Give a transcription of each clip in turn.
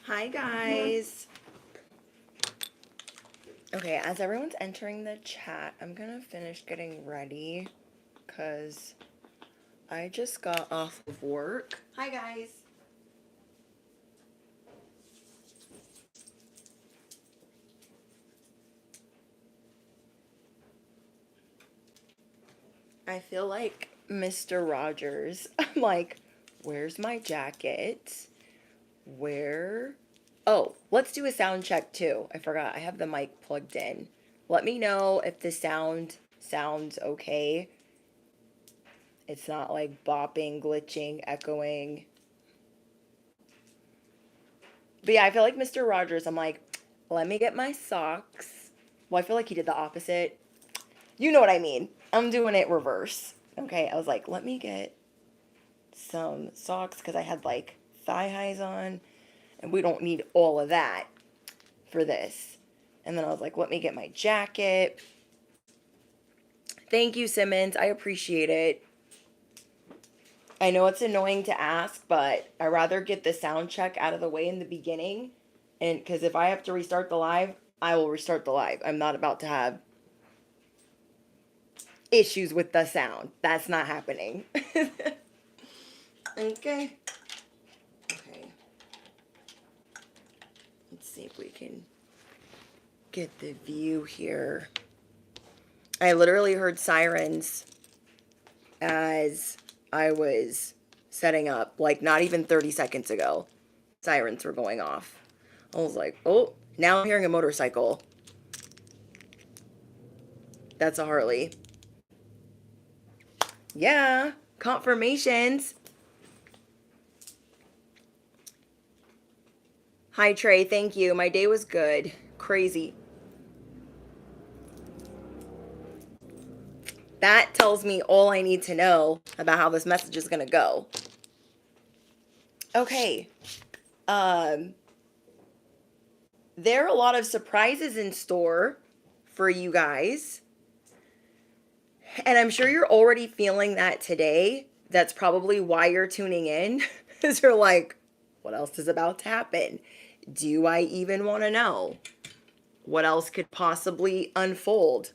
Hi guys. Okay, as everyone's entering the chat, I'm gonna finish getting ready because I just got off of work. Hi guys. I feel like Mr. Rogers. I'm like, where's my jacket? Where? Oh, let's do a sound check too. I forgot. I have the mic plugged in. Let me know if the sound sounds okay. It's not like bopping, glitching, echoing. But yeah, I feel like Mr. Rogers, I'm like, let me get my socks. Well, I feel like he did the opposite. You know what I mean. I'm doing it reverse. Okay, I was like, let me get some socks because I had like thigh highs on, and we don't need all of that for this. And then I was like, let me get my jacket. Thank you, Simmons. I appreciate it. I know it's annoying to ask, but I rather get the sound check out of the way in the beginning. And because if I have to restart the live, I will restart the live. I'm not about to have issues with the sound. That's not happening. Okay. Okay. Let's see if we can get the view here. I literally heard sirens as I was setting up, like not even 30 seconds ago. Sirens were going off. I was like, oh, now I'm hearing a motorcycle. That's a Harley. Yeah, confirmations. Hi, Trey. Thank you. My day was good. Crazy. That tells me all I need to know about how this message is going to go. Okay. Um, there are a lot of surprises in store for you guys. And I'm sure you're already feeling that today. That's probably why you're tuning in. Because you're like, what else is about to happen? Do I even want to know? What else could possibly unfold?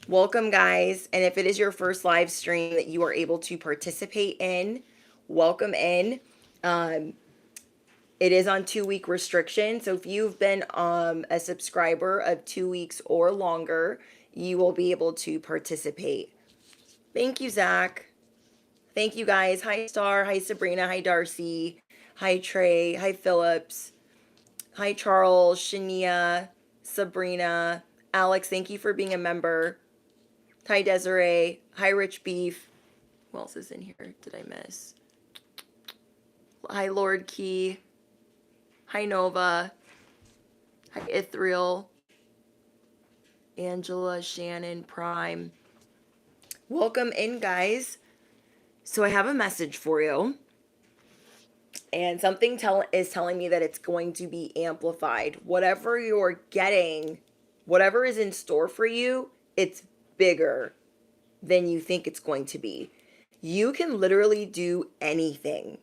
Welcome, guys. And if it is your first live stream that you are able to participate in, welcome in. Um, it is on 2 week restriction. So if you've been a subscriber of 2 weeks or longer, you will be able to participate. Thank you, Zach. Thank you, guys. Hi, Star. Hi, Sabrina. Hi, Darcy. Hi, Trey. Hi, Phillips. Hi, Charles, Shania, Sabrina. Alex, thank you for being a member. Hi, Desiree. Hi, Rich Beef. Who else is in here? Did I miss? Hi, Lord Key. Hi, Nova. Hi, Ithriel. Angela, Shannon, Prime. Welcome in, guys. So I have a message for you. And something is telling me that it's going to be amplified. Whatever you're getting, whatever is in store for you, it's bigger than you think it's going to be. You can literally do anything.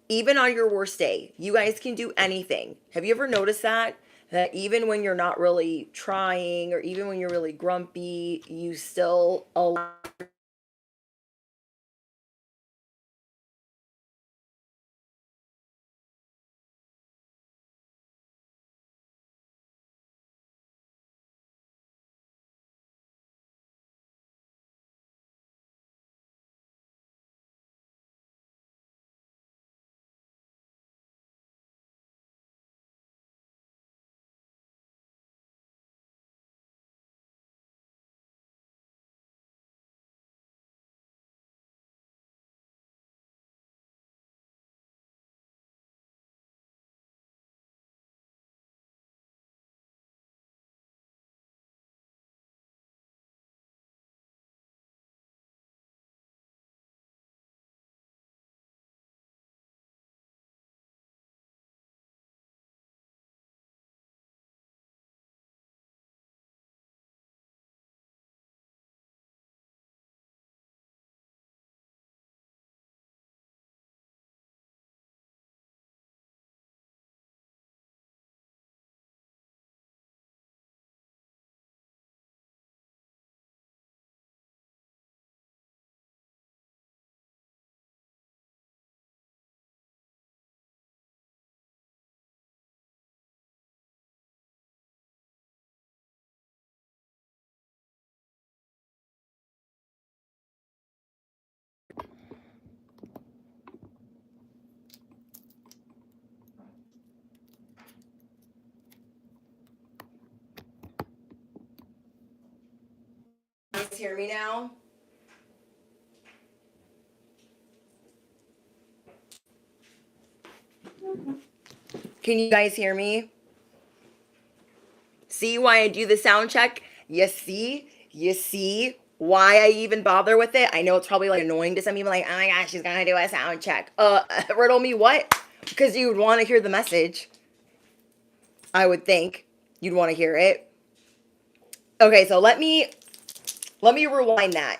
Even on your worst day, you guys can do anything. Have you ever noticed that? That even when you're not really trying, or even when you're really grumpy, you still allow hear me now? Can you guys hear me? See why I do the sound check? You see? You see why I even bother with it? I know it's probably like annoying to some people, like, oh my gosh, she's gonna do a sound check. Riddle me what? Because you'd want to hear the message. I would think you'd want to hear it. Okay, so let me rewind that.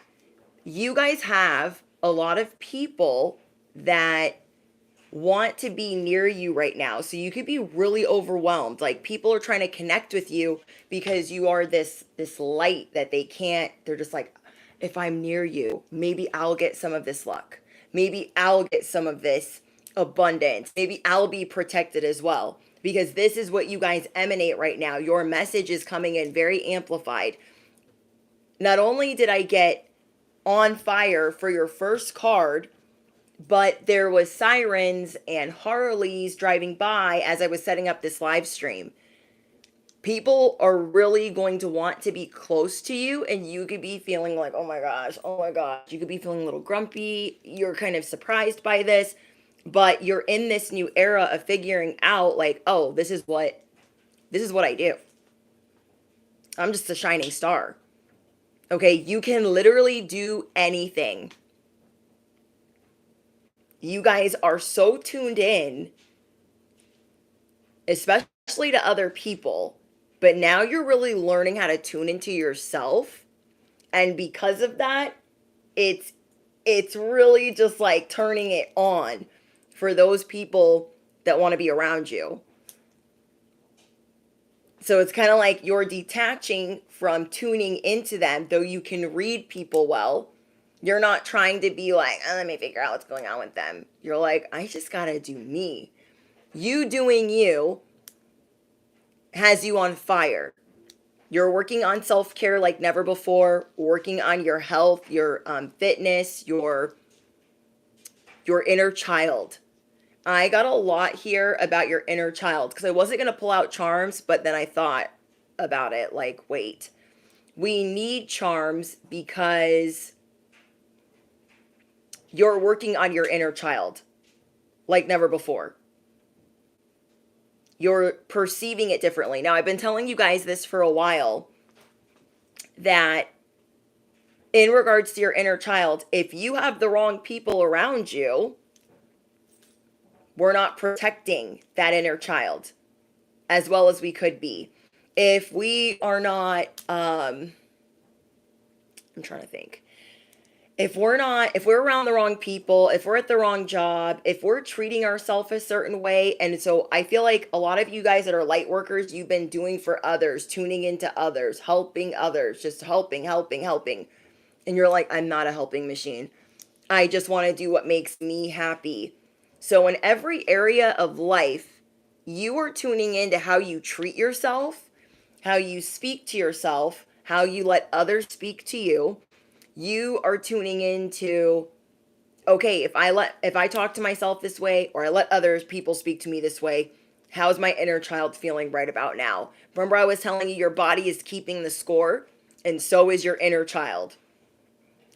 You guys have a lot of people that want to be near you right now. So you could be really overwhelmed. Like people are trying to connect with you because you are this light that they're just like, if I'm near you, maybe I'll get some of this luck. Maybe I'll get some of this abundance. Maybe I'll be protected as well. Because this is what you guys emanate right now. Your message is coming in very amplified. Not only did I get on fire for your first card, but there was sirens and Harleys driving by as I was setting up this live stream. People are really going to want to be close to you, and you could be feeling like, oh my gosh. You could be feeling a little grumpy. You're kind of surprised by this, but you're in this new era of figuring out like, oh, this is what I do. I'm just a shining star. Okay, you can literally do anything. You guys are so tuned in, especially to other people, but now you're really learning how to tune into yourself. And because of that, it's really just like turning it on for those people that want to be around you. So it's kind of like you're detaching from tuning into them, though you can read people well. You're not trying to be like, oh, let me figure out what's going on with them. You're like, I just got to do me. You doing you has you on fire. You're working on self-care like never before, working on your health, your fitness, your inner child. I got a lot here about your inner child because I wasn't going to pull out charms, but then I thought about it like, wait, we need charms because you're working on your inner child like never before. You're perceiving it differently. Now, I've been telling you guys this for a while, that in regards to your inner child, if you have the wrong people around you, we're not protecting that inner child as well as we could be. If we are not, I'm trying to think. If we're around the wrong people, if we're at the wrong job, if we're treating ourselves a certain way, and so I feel like a lot of you guys that are light workers, you've been doing for others, tuning into others, helping others, just helping. And you're like, I'm not a helping machine. I just want to do what makes me happy. So in every area of life, you are tuning into how you treat yourself, how you speak to yourself, how you let others speak to you. You are tuning into, okay, if I talk to myself this way, or I let other people speak to me this way, how's my inner child feeling right about now? Remember I was telling you your body is keeping the score, and so is your inner child.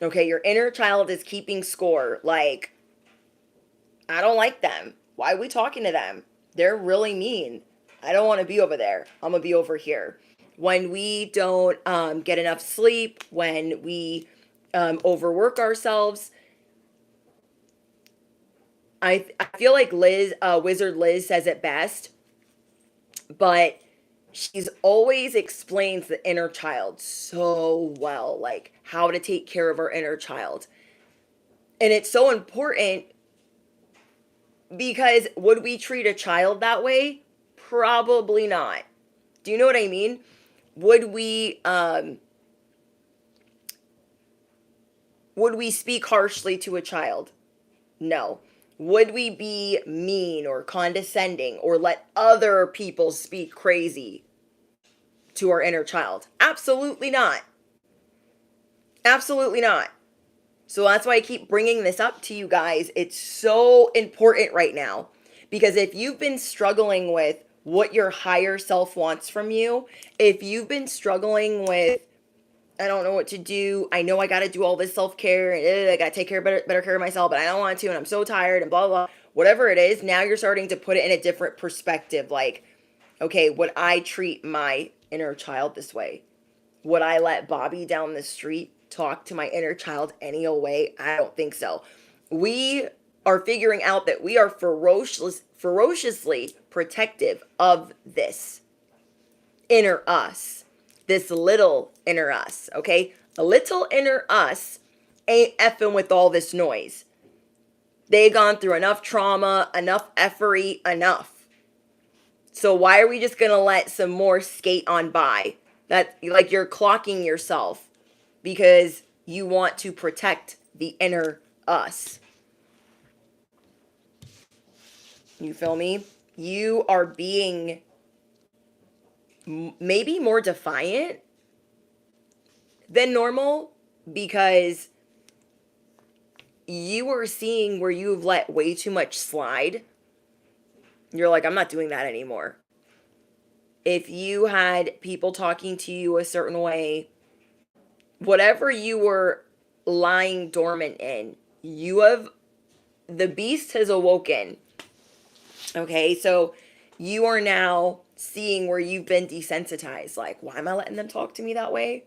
Okay, your inner child is keeping score. Like, I don't like them. Why are we talking to them? They're really mean. I don't want to be over there. I'm going to be over here. When we don't get enough sleep, when we overwork ourselves, I feel like Wizard Liz says it best, but she's always explains the inner child so well, like how to take care of our inner child. And it's so important because would we treat a child that way? Probably not. Do you know what I mean? Would we speak harshly to a child? No. Would we be mean or condescending or let other people speak crazy to our inner child? Absolutely not. Absolutely not. So that's why I keep bringing this up to you guys. It's so important right now. Because if you've been struggling with what your higher self wants from you, if you've been struggling with I don't know what to do. I know I got to do all this self-care and I got to take better care of myself, but I don't want to. And I'm so tired and blah, blah, blah. Whatever it is, now you're starting to put it in a different perspective. Like, okay, would I treat my inner child this way? Would I let Bobby down the street talk to my inner child any old way? I don't think so. We are figuring out that we are ferociously protective of this inner us, this little inner us, okay? A little inner us ain't effing with all this noise. They gone through enough trauma, enough effery, enough. So why are we just gonna let some more skate on by? That, like, you're clocking yourself because you want to protect the inner us. You feel me? You are being maybe more defiant than normal because you are seeing where you've let way too much slide. You're like, I'm not doing that anymore. If you had people talking to you a certain way, whatever you were lying dormant in, the beast has awoken. Okay, so you are now seeing where you've been desensitized. Like, why am I letting them talk to me that way?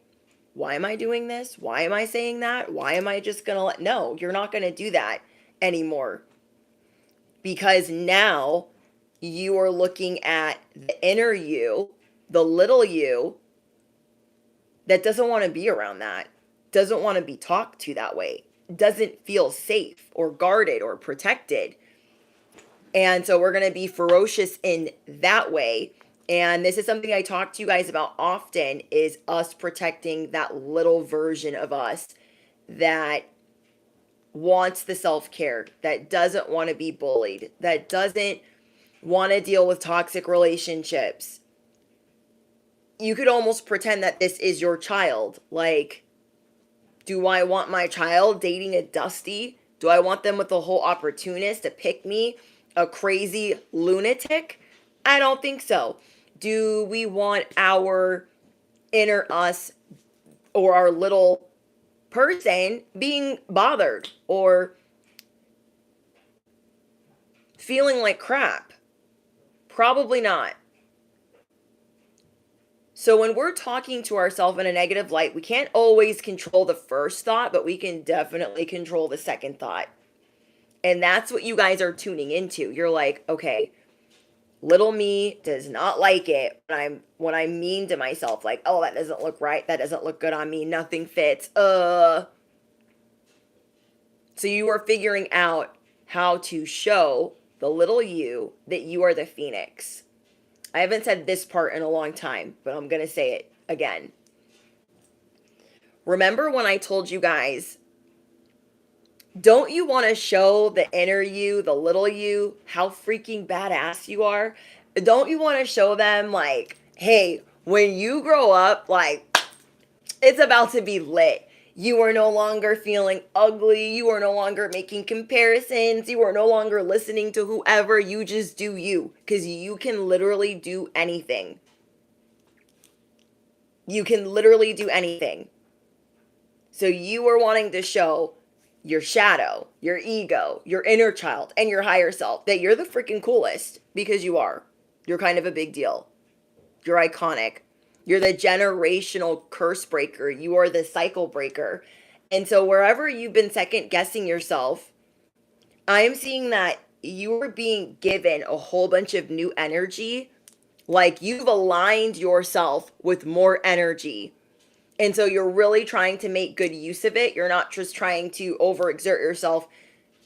Why am I doing this? Why am I saying that? Why am I just gonna no, you're not gonna do that anymore. Because now you are looking at the inner you, the little you, that doesn't want to be around that, doesn't want to be talked to that way, doesn't feel safe or guarded or protected. And so we're going to be ferocious in that way. And this is something I talk to you guys about often, is us protecting that little version of us that wants the self-care, that doesn't want to be bullied, that doesn't want to deal with toxic relationships. You could almost pretend that this is your child. Like, do I want my child dating a Dusty? Do I want them with a whole opportunist to pick me, a crazy lunatic? I don't think so. Do we want our inner us or our little person being bothered or feeling like crap? Probably not. So when we're talking to ourselves in a negative light, we can't always control the first thought, but we can definitely control the second thought. And that's what you guys are tuning into. You're like, okay, little me does not like it when I'm mean to myself. Like, oh, that doesn't look right. That doesn't look good on me. Nothing fits. So you are figuring out how to show the little you that you are the phoenix. I haven't said this part in a long time, but I'm going to say it again. Remember when I told you guys, don't you want to show the inner you, the little you, how freaking badass you are? Don't you want to show them, like, hey, when you grow up, like, it's about to be lit. You are no longer feeling ugly. You are no longer making comparisons. You are no longer listening to whoever. You just do you, because you can literally do anything. You can literally do anything. So you are wanting to show your shadow, your ego, your inner child, and your higher self that you're the freaking coolest, because you are. You're kind of a big deal. You're iconic. You're the generational curse breaker. You are the cycle breaker. And so wherever you've been second guessing yourself, I am seeing that you are being given a whole bunch of new energy. Like, you've aligned yourself with more energy. And so you're really trying to make good use of it. You're not just trying to overexert yourself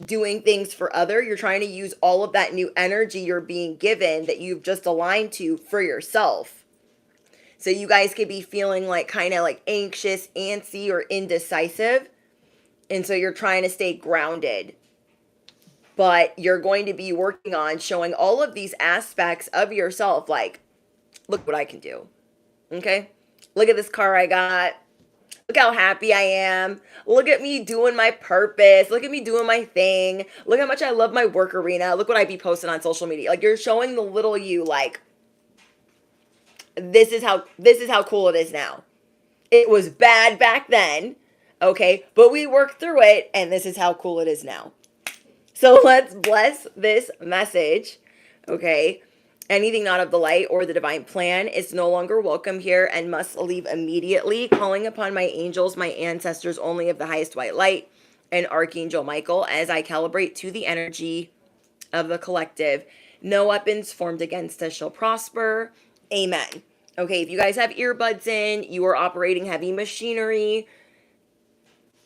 doing things for other. You're trying to use all of that new energy you're being given that you've just aligned to for yourself. So you guys could be feeling like kind of like anxious, antsy, or indecisive. And so you're trying to stay grounded. But you're going to be working on showing all of these aspects of yourself. Like, look what I can do. Okay? Look at this car I got. Look how happy I am. Look at me doing my purpose. Look at me doing my thing. Look how much I love my work arena. Look what I be posting on social media. Like, you're showing the little you, like, this is how cool it is now. It was bad back then, okay? But we worked through it, and this is how cool it is now. So let's bless this message, okay? Anything not of the light or the divine plan is no longer welcome here and must leave immediately, calling upon my angels, my ancestors only of the highest white light, and Archangel Michael as I calibrate to the energy of the collective. No weapons formed against us shall prosper. Amen. Okay, if you guys have earbuds in, you are operating heavy machinery,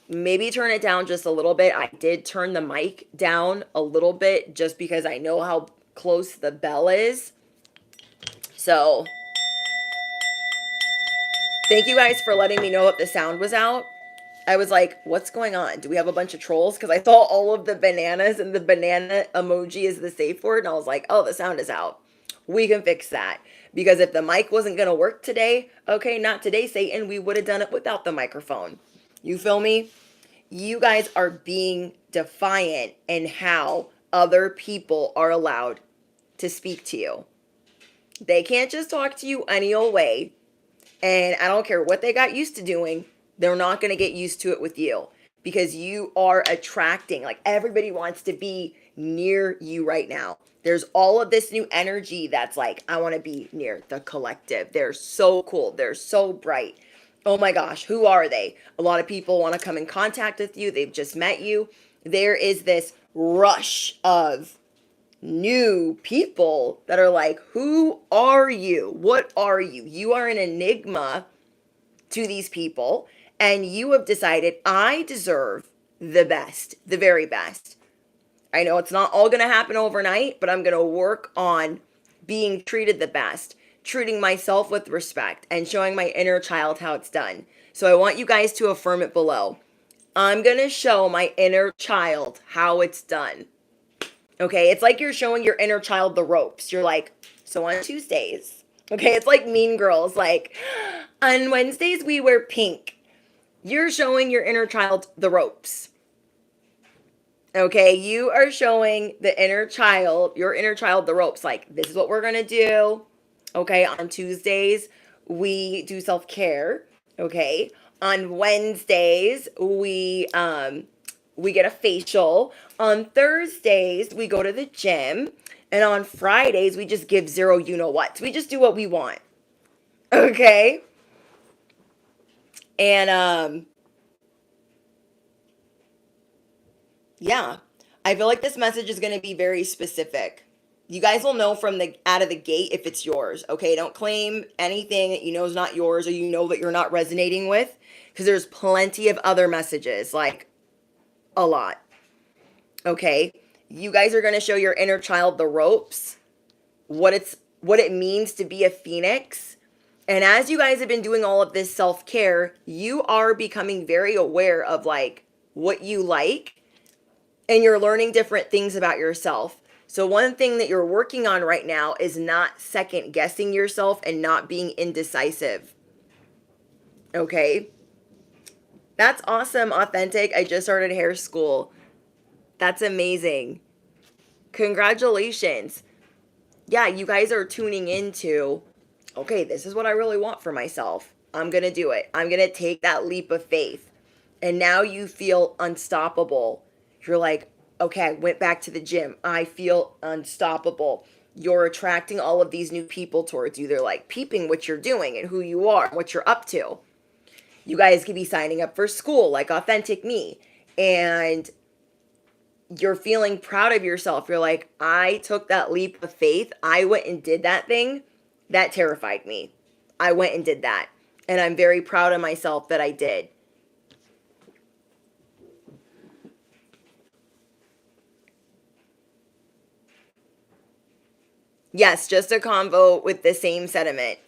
maybe turn it down just a little bit. I did turn the mic down a little bit just because I know how close the bell is. So, thank you guys for letting me know that the sound was out. I was like, what's going on? Do we have a bunch of trolls? Because I saw all of the bananas and the banana emoji is the safe word. And I was like, oh, the sound is out. We can fix that. Because if the mic wasn't going to work today, okay, not today, Satan, we would have done it without the microphone. You feel me? You guys are being defiant in how other people are allowed to speak to you. They can't just talk to you any old way. And I don't care what they got used to doing. They're not going to get used to it with you because you are attracting, like everybody wants to be near you right now. There's all of this new energy that's like, I want to be near the collective. They're so cool. They're so bright. Oh my gosh, who are they? A lot of people want to come in contact with you. They've just met you. There is this rush of new people that are like, who are you? What are you? You are an enigma to these people. And you have decided, I deserve the best, the very best. I know it's not all going to happen overnight, but I'm going to work on being treated the best, treating myself with respect, and showing my inner child how it's done. So I want you guys to affirm it below. I'm going to show my inner child how it's done. Okay, it's like you're showing your inner child the ropes. You're like, so on Tuesdays. Okay, it's like Mean Girls. Like, on Wednesdays we wear pink. You're showing your inner child the ropes. Okay, you are showing the inner child, your inner child, the ropes. Like, this is what we're going to do. Okay, on Tuesdays, we do self-care. Okay, on Wednesdays, we get a facial. On Thursdays, we go to the gym. And on Fridays, we just give zero you-know-what. We just do what we want. Okay? And, yeah, I feel like this message is going to be very specific. You guys will know from the out of the gate if it's yours. Okay, don't claim anything that you know is not yours or you know that you're not resonating with, because there's plenty of other messages, like a lot. Okay, you guys are going to show your inner child the ropes, what it means to be a phoenix. And as you guys have been doing all of this self-care, you are becoming very aware of like what you like, and you're learning different things about yourself. So one thing that you're working on right now is not second guessing yourself and not being indecisive. Okay? That's awesome, Authentic. I just started hair school. That's amazing. Congratulations. Yeah, you guys are tuning into, okay, this is what I really want for myself. I'm going to do it. I'm going to take that leap of faith. And now you feel unstoppable. You're like, okay, I went back to the gym. I feel unstoppable. You're attracting all of these new people towards you. They're like peeping what you're doing and who you are, what you're up to. You guys could be signing up for school like Authentic Me. And you're feeling proud of yourself. You're like, I took that leap of faith. I went and did that thing. That terrified me. I went and did that. And I'm very proud of myself that I did. Yes, just a convo with the same sentiment.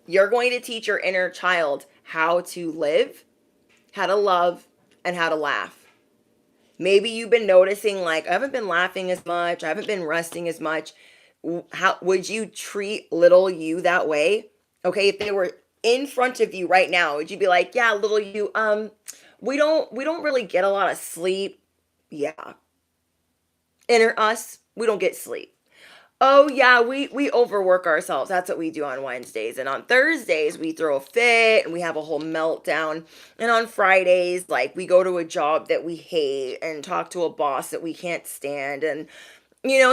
You're going to teach your inner child how to live, how to love, and how to laugh. Maybe you've been noticing, like, I haven't been laughing as much. I haven't been resting as much. How would you treat little you that way? Okay, if they were in front of you right now, would you be like, yeah, little you, we don't really get a lot of sleep. Yeah. Inner us, we don't get sleep. Oh yeah, we overwork ourselves. That's what we do on Wednesdays. And on Thursdays we throw a fit and we have a whole meltdown. And on Fridays, like we go to a job that we hate and talk to a boss that we can't stand. And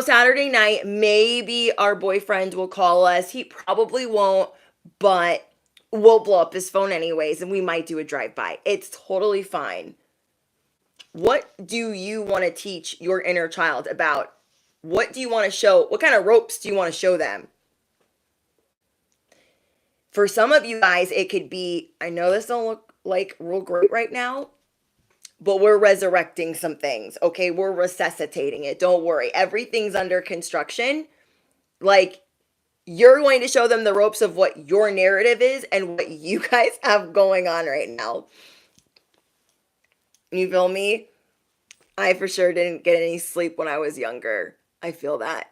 Saturday night, maybe our boyfriend will call us. He probably won't, but we'll blow up his phone anyways and we might do a drive-by. It's totally fine. What do you want to teach your inner child about? What do you want to show? What kind of ropes do you want to show them? For some of you guys, it could be, I know this don't look like real great right now, but we're resurrecting some things, okay? We're resuscitating it. Don't worry. Everything's under construction. Like, you're going to show them the ropes of what your narrative is and what you guys have going on right now. You feel me? I for sure didn't get any sleep when I was younger. I feel that.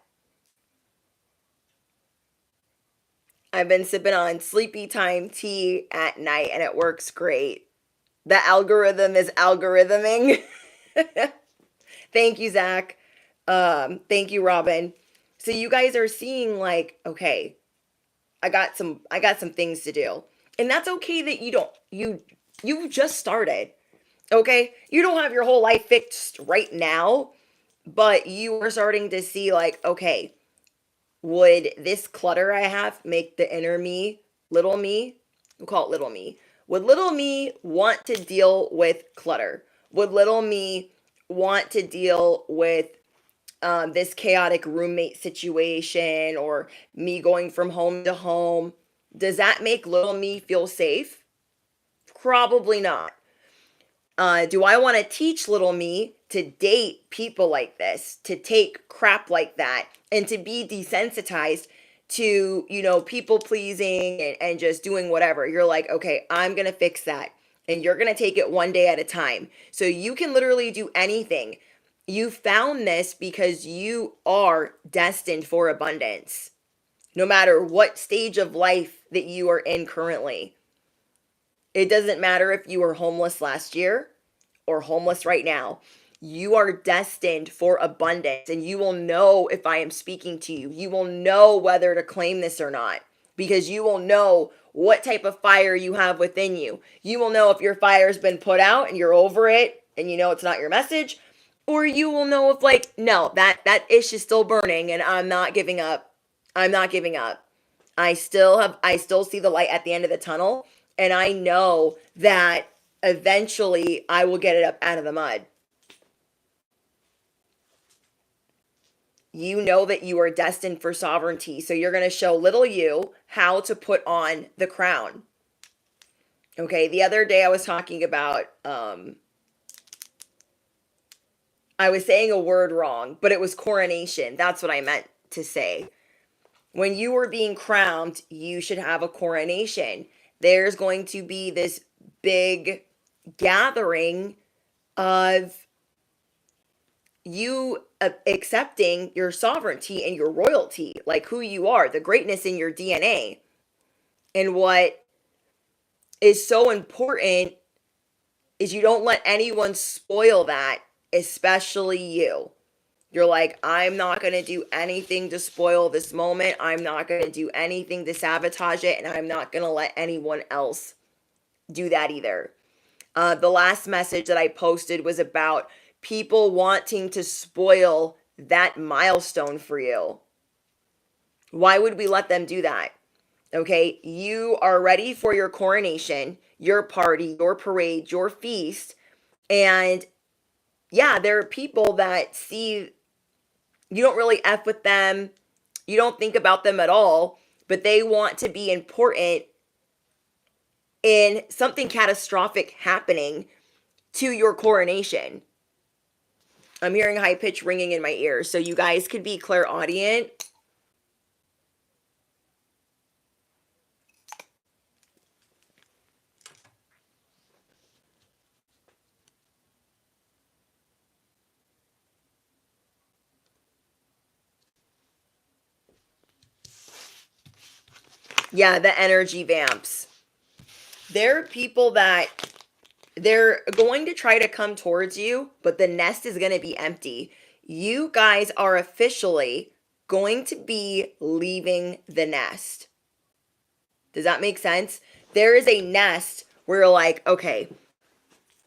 I've been sipping on sleepy time tea at night and it works great. The algorithm is algorithming. Thank you, Zach. Thank you, Robin. So you guys are seeing like, okay, I got some things to do. And that's okay that you just started. Okay? You don't have your whole life fixed right now, but you are starting to see like, okay, would this clutter I have make the inner me, little me, we'll call it little me. Would little me want to deal with clutter? Would little me want to deal with this chaotic roommate situation or me going from home to home? Does that make little me feel safe? Probably not. Do I want to teach little me to date people like this, to take crap like that, and to be desensitized to, people pleasing and just doing whatever? You're like, okay, I'm going to fix that. And you're going to take it one day at a time. So you can literally do anything. You found this because you are destined for abundance, no matter what stage of life that you are in currently. It doesn't matter if you were homeless last year or homeless right now. You are destined for abundance, and you will know if I am speaking to you. You will know whether to claim this or not, because you will know what type of fire you have within you. You will know if your fire's been put out and you're over it and you know it's not your message, or you will know if like, no, that ish is still burning and I'm not giving up. I'm not giving up. I still see the light at the end of the tunnel, and I know that eventually I will get it up out of the mud. You know that you are destined for sovereignty. So you're going to show little you how to put on the crown. Okay, the other day I was talking about, I was saying a word wrong, but it was coronation. That's what I meant to say. When you are being crowned, you should have a coronation. There's going to be this big gathering of you accepting your sovereignty and your royalty, like who you are, the greatness in your DNA. And what is so important is you don't let anyone spoil that, especially you. You're like, I'm not going to do anything to spoil this moment. I'm not going to do anything to sabotage it. And I'm not going to let anyone else do that either. The last message that I posted was about people wanting to spoil that milestone for you. Why would we let them do that? Okay, you are ready for your coronation, your party, your parade, your feast. And yeah, there are people that see you don't really F with them. You don't think about them at all, but they want to be important in something catastrophic happening to your coronation. I'm hearing high pitch ringing in my ears, so you guys could be clairaudient. Yeah, the energy vamps. There are people that they're going to try to come towards you, but the nest is going to be empty. You guys are officially going to be leaving the nest. Does that make sense? There is a nest where you're like, okay,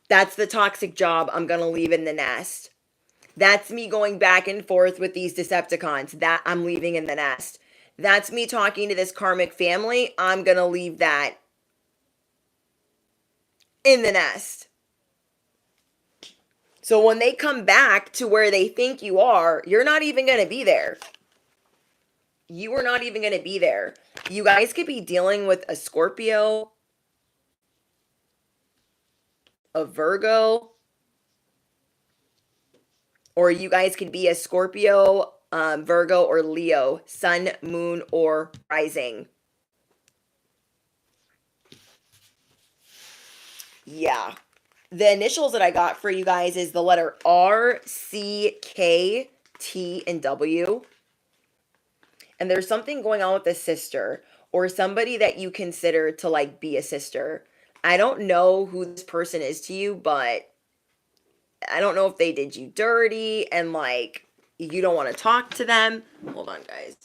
that's the toxic job. I'm going to leave in the nest. That's me going back and forth with these Decepticons. That I'm leaving in the nest. That's me talking to this karmic family. I'm going to leave that in the nest. So when they come back to where they think you are, you're not even going to be there. You are not even going to be there. You guys could be dealing with a Scorpio, a Virgo, or you guys could be a Scorpio, Virgo, or Leo, sun, moon, or rising. Yeah. The initials that I got for you guys is the letter R, C, K, T, and W. And there's something going on with a sister or somebody that you consider to like be a sister. I don't know who this person is to you, but I don't know if they did you dirty and like you don't want to talk to them. Hold on, guys.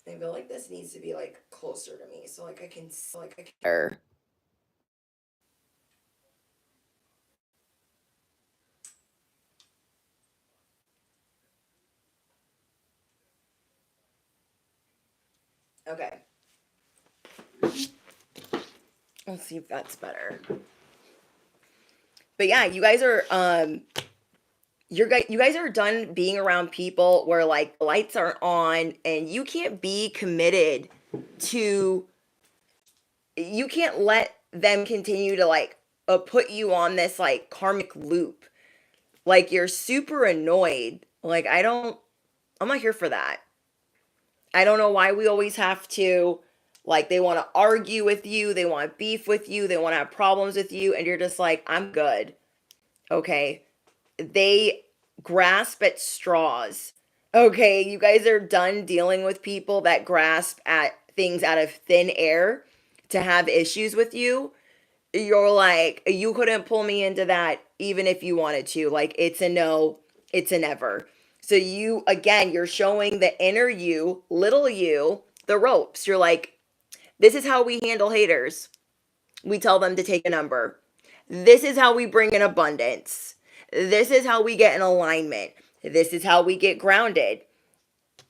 I feel like this needs to be like closer to me so like I can hear. Okay. Let's see if that's better. But yeah, you guys are you guys are done being around people where like the lights aren't on and you can't be committed to, you can't let them continue to like put you on this like karmic loop. Like you're super annoyed. Like I'm not here for that. I don't know why we always have to, like, they want to argue with you, they want beef with you, they want to have problems with you, and you're just like, I'm good. Okay. They grasp at straws. Okay. You guys are done dealing with people that grasp at things out of thin air to have issues with you. You're like, you couldn't pull me into that even if you wanted to. Like, it's a no, it's a never. So you, again, you're showing the inner you, little you, the ropes. You're like, this is how we handle haters. We tell them to take a number. This is how we bring in abundance. This is how we get in alignment. This is how we get grounded.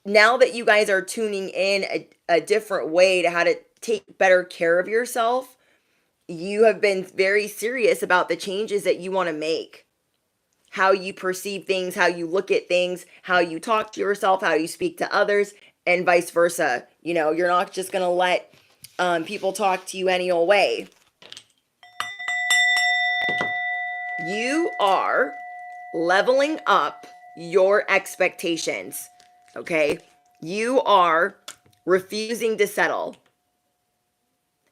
Now that you guys are tuning in a different way to how to take better care of yourself, you have been very serious about the changes that you want to make. How you perceive things, how you look at things, how you talk to yourself, how you speak to others, and vice versa. You know, you're not just going to let people talk to you any old way. You are leveling up your expectations, okay? You are refusing to settle.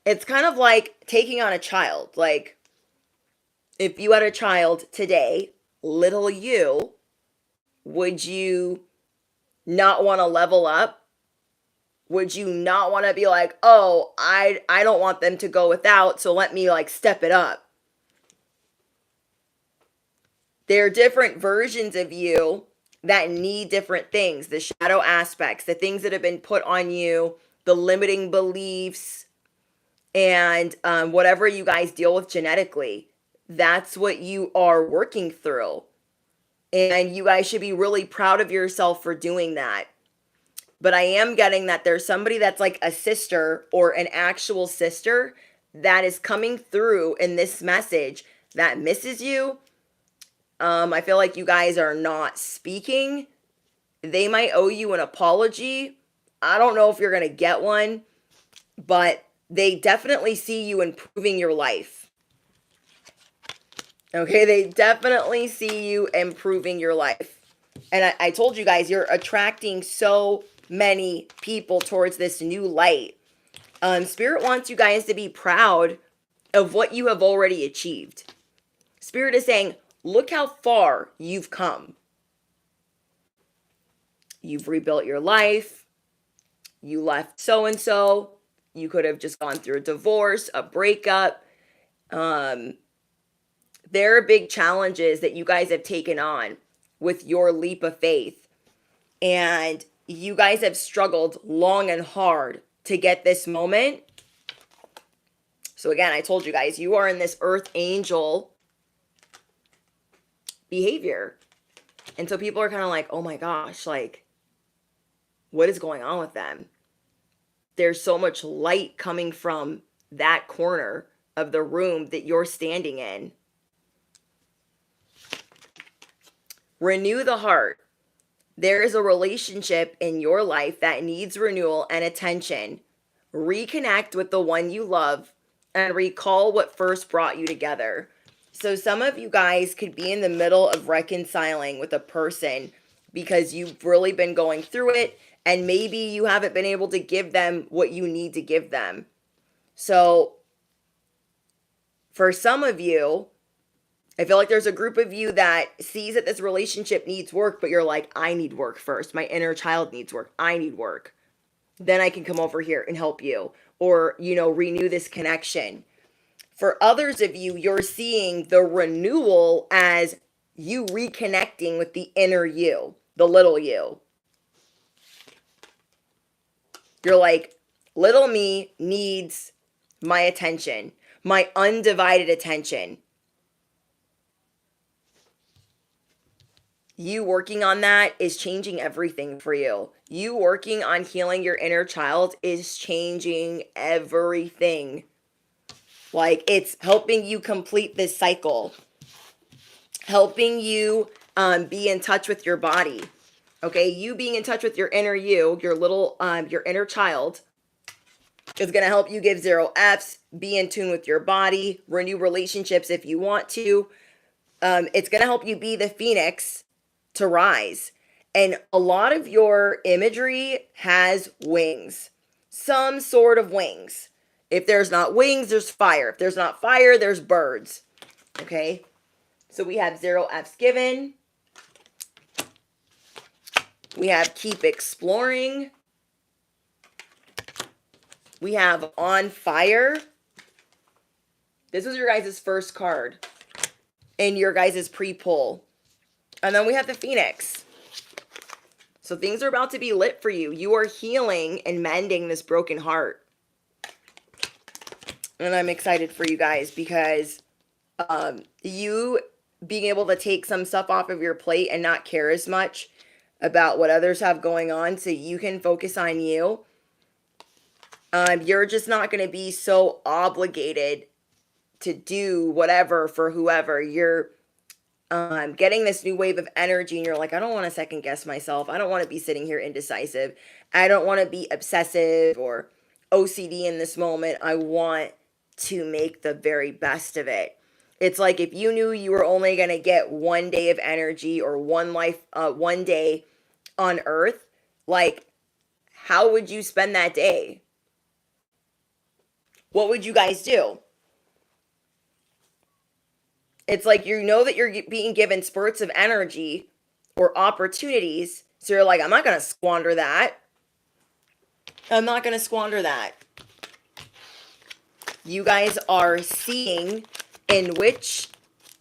It's kind of like taking on a child. Like, if you had a child today, little you, would you not want to level up? Would you not want to be like, oh, I don't want them to go without, so let me like step it up? There are different versions of you that need different things. The shadow aspects, the things that have been put on you, the limiting beliefs, and whatever you guys deal with genetically. That's what you are working through. And you guys should be really proud of yourself for doing that. But I am getting that there's somebody that's like a sister or an actual sister that is coming through in this message that misses you. I feel like you guys are not speaking. They might owe you an apology. I don't know if you're going to get one, but they definitely see you improving your life. Okay, they definitely see you improving your life. And I told you guys, you're attracting so many people towards this new light. Spirit wants you guys to be proud of what you have already achieved. Spirit is saying, Look how far you've come. You've rebuilt your life. You left so-and-so. You could have just gone through a divorce, a breakup. There are big challenges that you guys have taken on with your leap of faith. And you guys have struggled long and hard to get this moment. So again, I told you guys, you are in this earth angel behavior. And so people are kind of like, oh my gosh, like, what is going on with them? There's so much light coming from that corner of the room that you're standing in. Renew the heart. There is a relationship in your life that needs renewal and attention. Reconnect with the one you love and recall what first brought you together. So some of you guys could be in the middle of reconciling with a person because you've really been going through it and maybe you haven't been able to give them what you need to give them. So for some of you, I feel like there's a group of you that sees that this relationship needs work, but you're like, I need work first. My inner child needs work. I need work. Then I can come over here and help you or, renew this connection. For others of you, you're seeing the renewal as you reconnecting with the inner you, the little you. You're like, little me needs my attention, my undivided attention. You working on that is changing everything for you. You working on healing your inner child is changing everything. Like, it's helping you complete this cycle. Helping you be in touch with your body. Okay, you being in touch with your inner you, your inner child, is going to help you give 0 Fs, be in tune with your body, renew relationships if you want to. It's going to help you be the phoenix to rise. And a lot of your imagery has wings, some sort of wings. If there's not wings, there's fire. If there's not fire, there's birds. Okay, so we have 0 Fs given. We have keep exploring. We have on fire. This was your guys' first card in your guys' pre-pull. And then we have the Phoenix. So things are about to be lit for you. You are healing and mending this broken heart. And I'm excited for you guys because you being able to take some stuff off of your plate and not care as much about what others have going on so you can focus on you. You're just not going to be so obligated to do whatever for whoever. You're getting this new wave of energy and you're like, I don't want to second guess myself. I don't want to be sitting here indecisive. I don't want to be obsessive or OCD in this moment. I want to make the very best of it. It's like if you knew you were only going to get 1 day of energy or one day on earth, like, how would you spend that day? What would you guys do? It's like you know that you're being given spurts of energy or opportunities. So you're like, I'm not going to squander that. I'm not going to squander that. You guys are seeing in which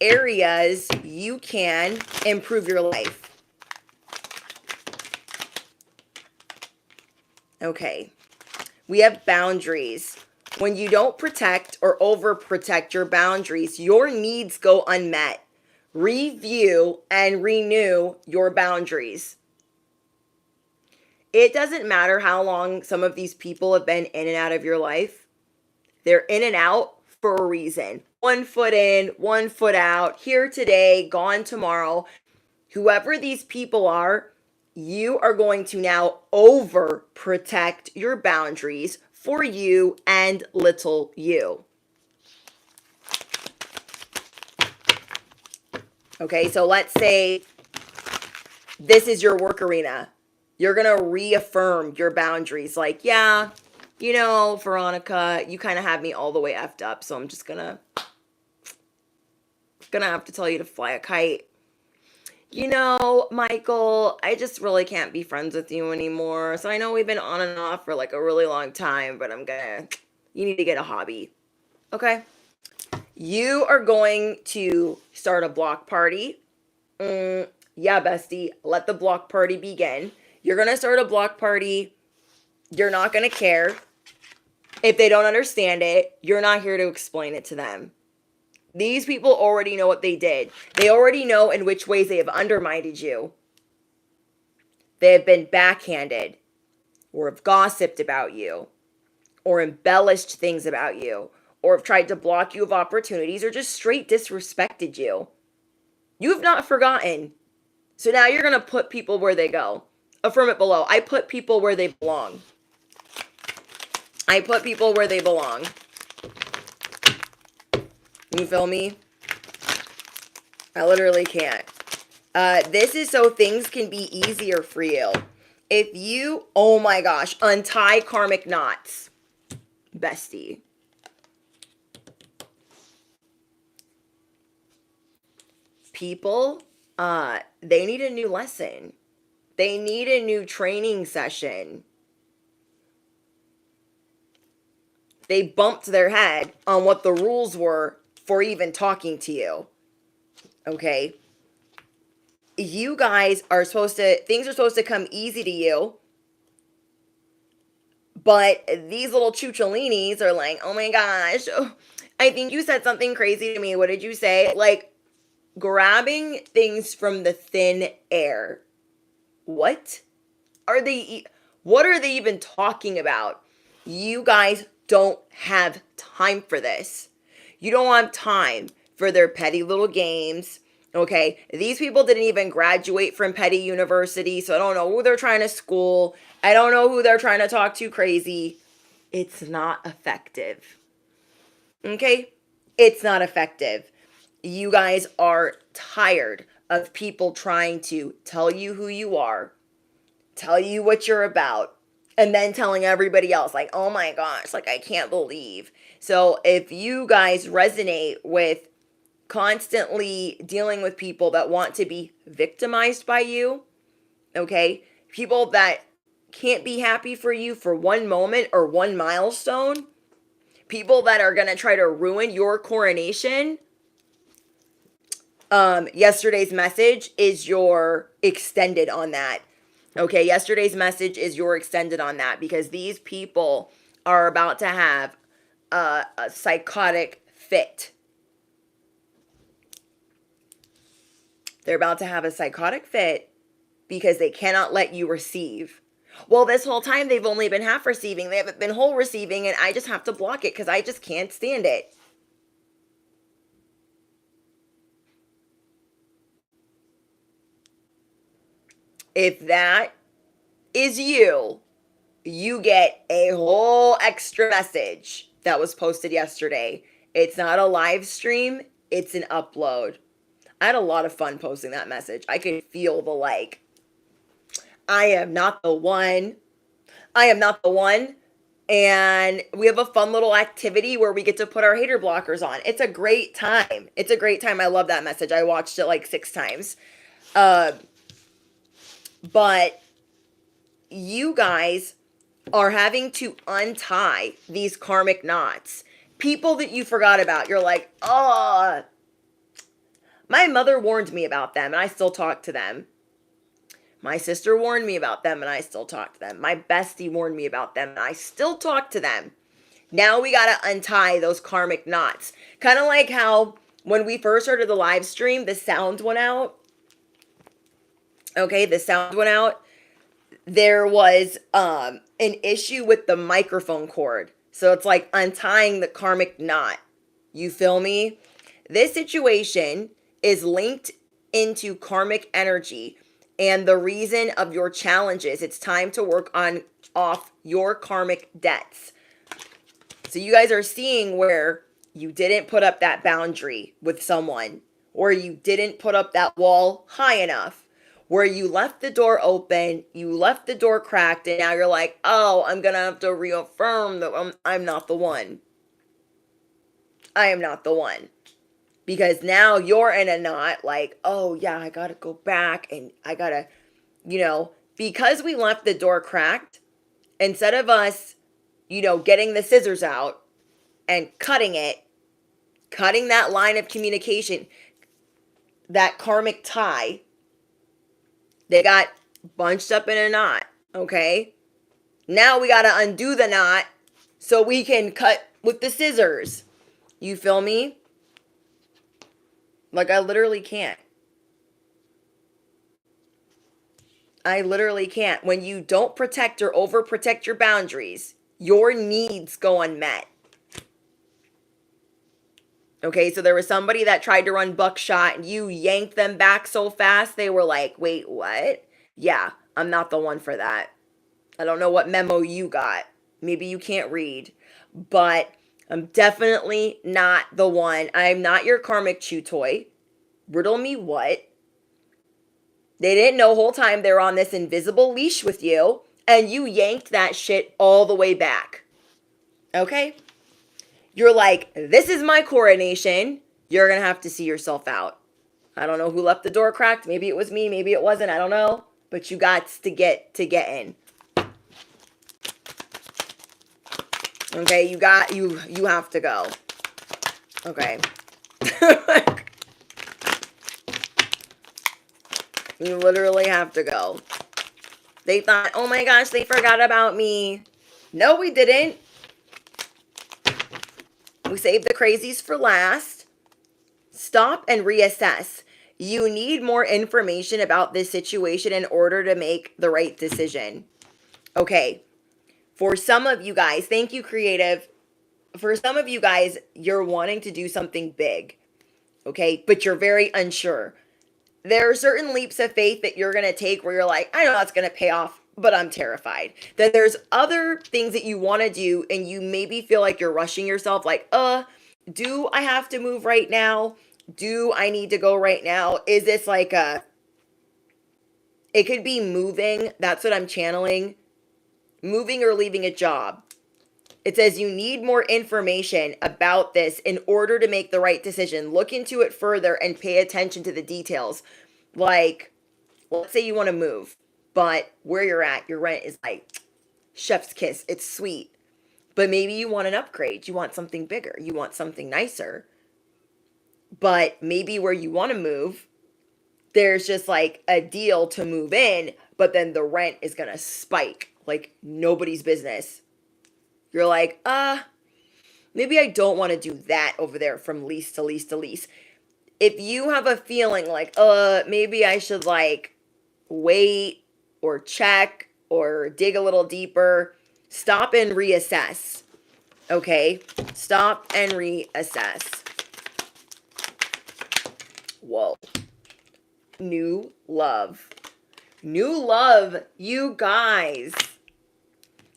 areas you can improve your life. Okay. We have boundaries. When you don't protect or overprotect your boundaries, your needs go unmet. Review and renew your boundaries. It doesn't matter how long some of these people have been in and out of your life. They're in and out for a reason. 1 foot in, 1 foot out, here today, gone tomorrow. Whoever these people are, you are going to now overprotect your boundaries for you and little you. Okay, so let's say this is your work arena. You're going to reaffirm your boundaries. Like, yeah, Veronica, you kind of have me all the way effed up. So I'm just going to Gonna have to tell you to fly a kite. You know, Michael, I just really can't be friends with you anymore. So I know we've been on and off for like a really long time, but you need to get a hobby. Okay? You are going to start a block party. Yeah, bestie, let the block party begin. You're going to start a block party. You're not going to care. If they don't understand it, you're not here to explain it to them. These people already know what they did. They already know in which ways they have undermined you. They have been backhanded, or have gossiped about you, or embellished things about you, or have tried to block you of opportunities, or just straight disrespected you. You have not forgotten. So now you're going to put people where they go. Affirm it below. I put people where they belong. I put people where they belong. You feel me? I literally can't. This is so things can be easier for you. If you, oh my gosh, untie karmic knots. Bestie. People, they need a new lesson. They need a new training session. They bumped their head on what the rules were for even talking to you. Okay? You guys are things are supposed to come easy to you. But these little chucholinis are like, oh my gosh, I think you said something crazy to me. What did you say? Like, grabbing things from the thin air. What are they even talking about? You guys don't have time for this. You don't have time for their petty little games. Okay, these people didn't even graduate from petty university, so I don't know who they're trying to school. I don't know who they're trying to talk to crazy. It's not effective. Okay? It's not effective. You guys are tired of people trying to tell you who you are, tell you what you're about, and then telling everybody else, like, oh my gosh, like, I can't believe. So if you guys resonate with constantly dealing with people that want to be victimized by you, okay? People that can't be happy for you for one moment or one milestone, people that are going to try to ruin your coronation. Yesterday's message is your extended on that. Okay, yesterday's message is your extended on that because these people are about to have a psychotic fit. They're about to have a psychotic fit because they cannot let you receive. Well, this whole time they've only been half receiving. They haven't been whole receiving, and I just have to block it because I just can't stand it. If that is you, you get a whole extra message that was posted yesterday. It's not a live stream, it's an upload. I had a lot of fun posting that message. I could feel the like, I am not the one. I am not the one. And we have a fun little activity where we get to put our hater blockers on. It's a great time. It's a great time. I love that message. I watched it like 6 times. But you guys are having to untie these karmic knots. People that you forgot about. You're like, oh, my mother warned me about them and I still talk to them. My sister warned me about them and I still talk to them. My bestie warned me about them and I still talk to them. Now we got to untie those karmic knots. Kind of like how when we first started the live stream, the sound went out. Okay, the sound went out. There was an issue with the microphone cord. So it's like untying the karmic knot. You feel me? This situation is linked into karmic energy and the reason of your challenges. It's time to work off your karmic debts. So you guys are seeing where you didn't put up that boundary with someone, or you didn't put up that wall high enough, where you left the door open, you left the door cracked, and now you're like, oh, I'm going to have to reaffirm that I'm not the one. I am not the one. Because now you're in a knot like, oh yeah, I gotta go back and I gotta, because we left the door cracked, instead of us, getting the scissors out and cutting that line of communication, that karmic tie, they got bunched up in a knot, okay? Now we gotta undo the knot so we can cut with the scissors. You feel me? Like, I literally can't. I literally can't. When you don't protect or overprotect your boundaries, your needs go unmet. Okay, so there was somebody that tried to run buckshot and you yanked them back so fast, they were like, wait, what? Yeah, I'm not the one for that. I don't know what memo you got. Maybe you can't read, but I'm definitely not the one. I'm not your karmic chew toy. Riddle me what? They didn't know the whole time they were on this invisible leash with you, and you yanked that shit all the way back. Okay? You're like, this is my coronation. You're going to have to see yourself out. I don't know who left the door cracked. Maybe it was me. Maybe it wasn't. I don't know. But you got to get in. Okay? You have to go. Okay? You literally have to go. They thought, oh my gosh, they forgot about me. No, we didn't. We saved the crazies for last. Stop and reassess. You need more information about this situation in order to make the right decision. Okay. For some of you guys, thank you, creative. For some of you guys, you're wanting to do something big. Okay. But you're very unsure. There are certain leaps of faith that you're going to take where you're like, I know that's going to pay off, but I'm terrified. Then there's other things that you want to do and you maybe feel like you're rushing yourself, like, do I have to move right now? Do I need to go right now? Is this like it could be moving. That's what I'm channeling. Moving or leaving a job. It says you need more information about this in order to make the right decision. Look into it further and pay attention to the details. Like, let's say you want to move, but where you're at, your rent is like chef's kiss. It's sweet. But maybe you want an upgrade. You want something bigger. You want something nicer. But maybe where you want to move, there's just like a deal to move in, but then the rent is going to spike like nobody's business. You're like, maybe I don't want to do that over there from lease to lease to lease. If you have a feeling like, maybe I should like wait or check or dig a little deeper, stop and reassess. Okay? Stop and reassess. Whoa. New love. New love, you guys.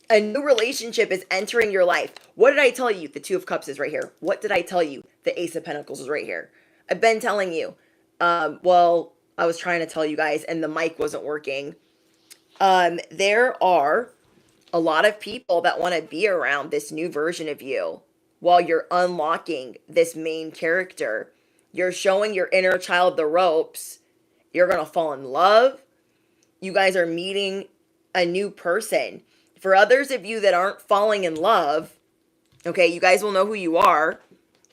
A new relationship is entering your life. What did I tell you? The Two of Cups is right here. What did I tell you? The Ace of Pentacles is right here. I've been telling you. Well, I was trying to tell you guys and the mic wasn't working. There are a lot of people that want to be around this new version of you while you're unlocking this main character. You're showing your inner child the ropes. You're going to fall in love. You guys are meeting a new person. For others of you that aren't falling in love, okay, you guys will know who you are.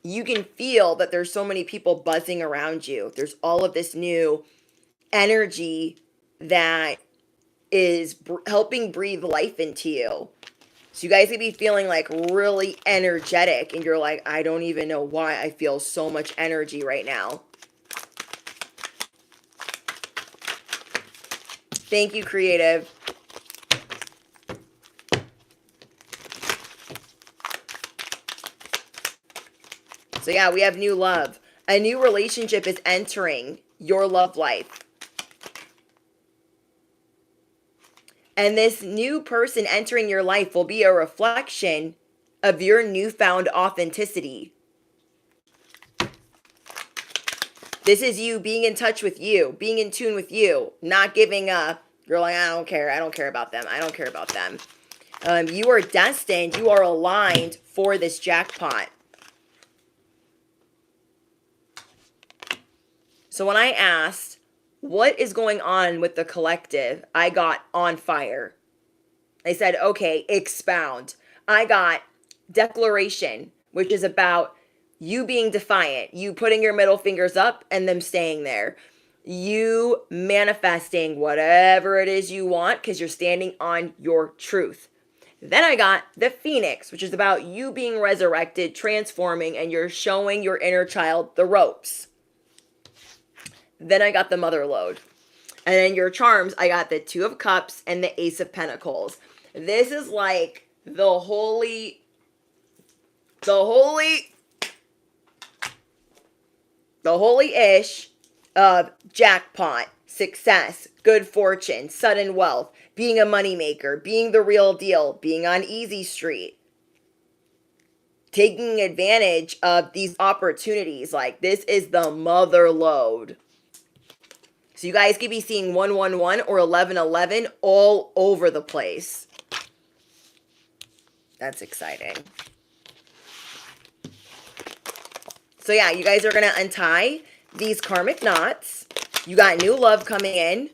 You can feel that there's so many people buzzing around you. There's all of this new energy that is helping breathe life into you. So you guys could be feeling like really energetic and you're like, I don't even know why I feel so much energy right now. Thank you, creative. So yeah, we have new love. A new relationship is entering your love life. And this new person entering your life will be a reflection of your newfound authenticity. This is you being in touch with you, being in tune with you, not giving up. You're like, I don't care about them. I don't care about them. You are destined. You are aligned for this jackpot. So when I asked, what is going on with the collective, I got on fire. I said, okay, expound. I got declaration, which is about you being defiant, you putting your middle fingers up and them staying there. You manifesting whatever it is you want because you're standing on your truth. Then I got the Phoenix, which is about you being resurrected, transforming, and you're showing your inner child the ropes. Then I got the Mother Lode. And then your charms, I got the Two of Cups and the Ace of Pentacles. This is like the holy-ish of jackpot, success, good fortune, sudden wealth, being a moneymaker, being the real deal, being on easy street, taking advantage of these opportunities. Like, this is the Mother Lode. So you guys could be seeing 111 or 1111 all over the place. That's exciting. So yeah, you guys are going to untie these karmic knots. You got new love coming in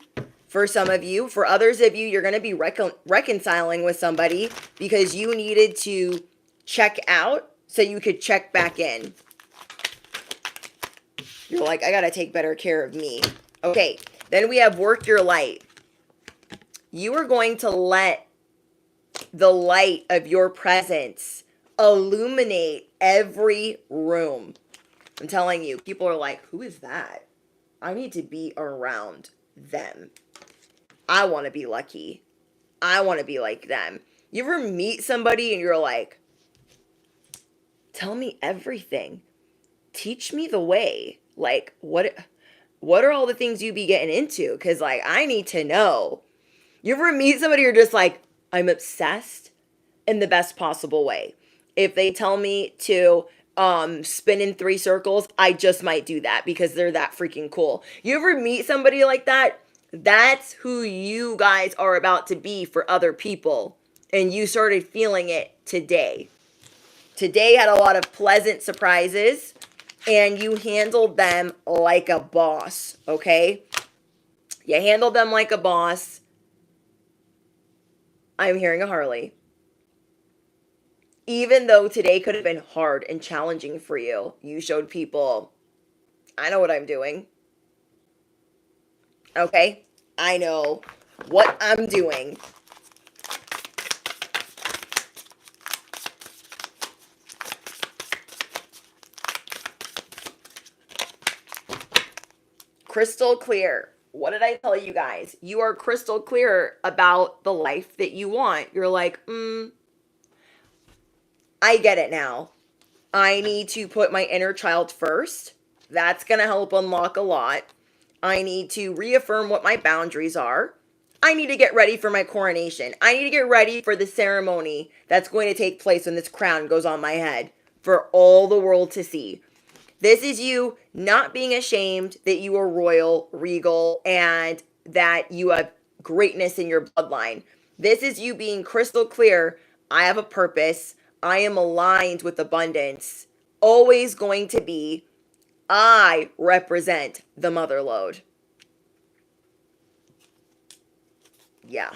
for some of you. For others of you, you're going to be reconciling with somebody because you needed to check out so you could check back in. You're like, I got to take better care of me. Okay, then we have work your light. You are going to let the light of your presence illuminate every room. I'm telling you, people are like, who is that? I need to be around them. I want to be lucky. I want to be like them. You ever meet somebody and you're like, tell me everything. Teach me the way. Like, what are all the things you be getting into? Because, like, I need to know. You ever meet somebody you're just like, I'm obsessed in the best possible way. If they tell me to spin in 3 circles, I just might do that because they're that freaking cool. You ever meet somebody like that? That's who you guys are about to be for other people. And you started feeling it today. Today had a lot of pleasant surprises. And you handled them like a boss, okay? You handled them like a boss. I'm hearing a Harley. Even though today could have been hard and challenging for you, you showed people, I know what I'm doing. Okay? I know what I'm doing. Crystal clear. What did I tell you guys? You are crystal clear about the life that you want. You're like, I get it now. I need to put my inner child first. That's going to help unlock a lot. I need to reaffirm what my boundaries are. I need to get ready for my coronation. I need to get ready for the ceremony that's going to take place when this crown goes on my head for all the world to see. This is you not being ashamed that you are royal, regal, and that you have greatness in your bloodline. This is you being crystal clear. I have a purpose. I am aligned with abundance. Always going to be. I represent the Mother Lode. Yeah.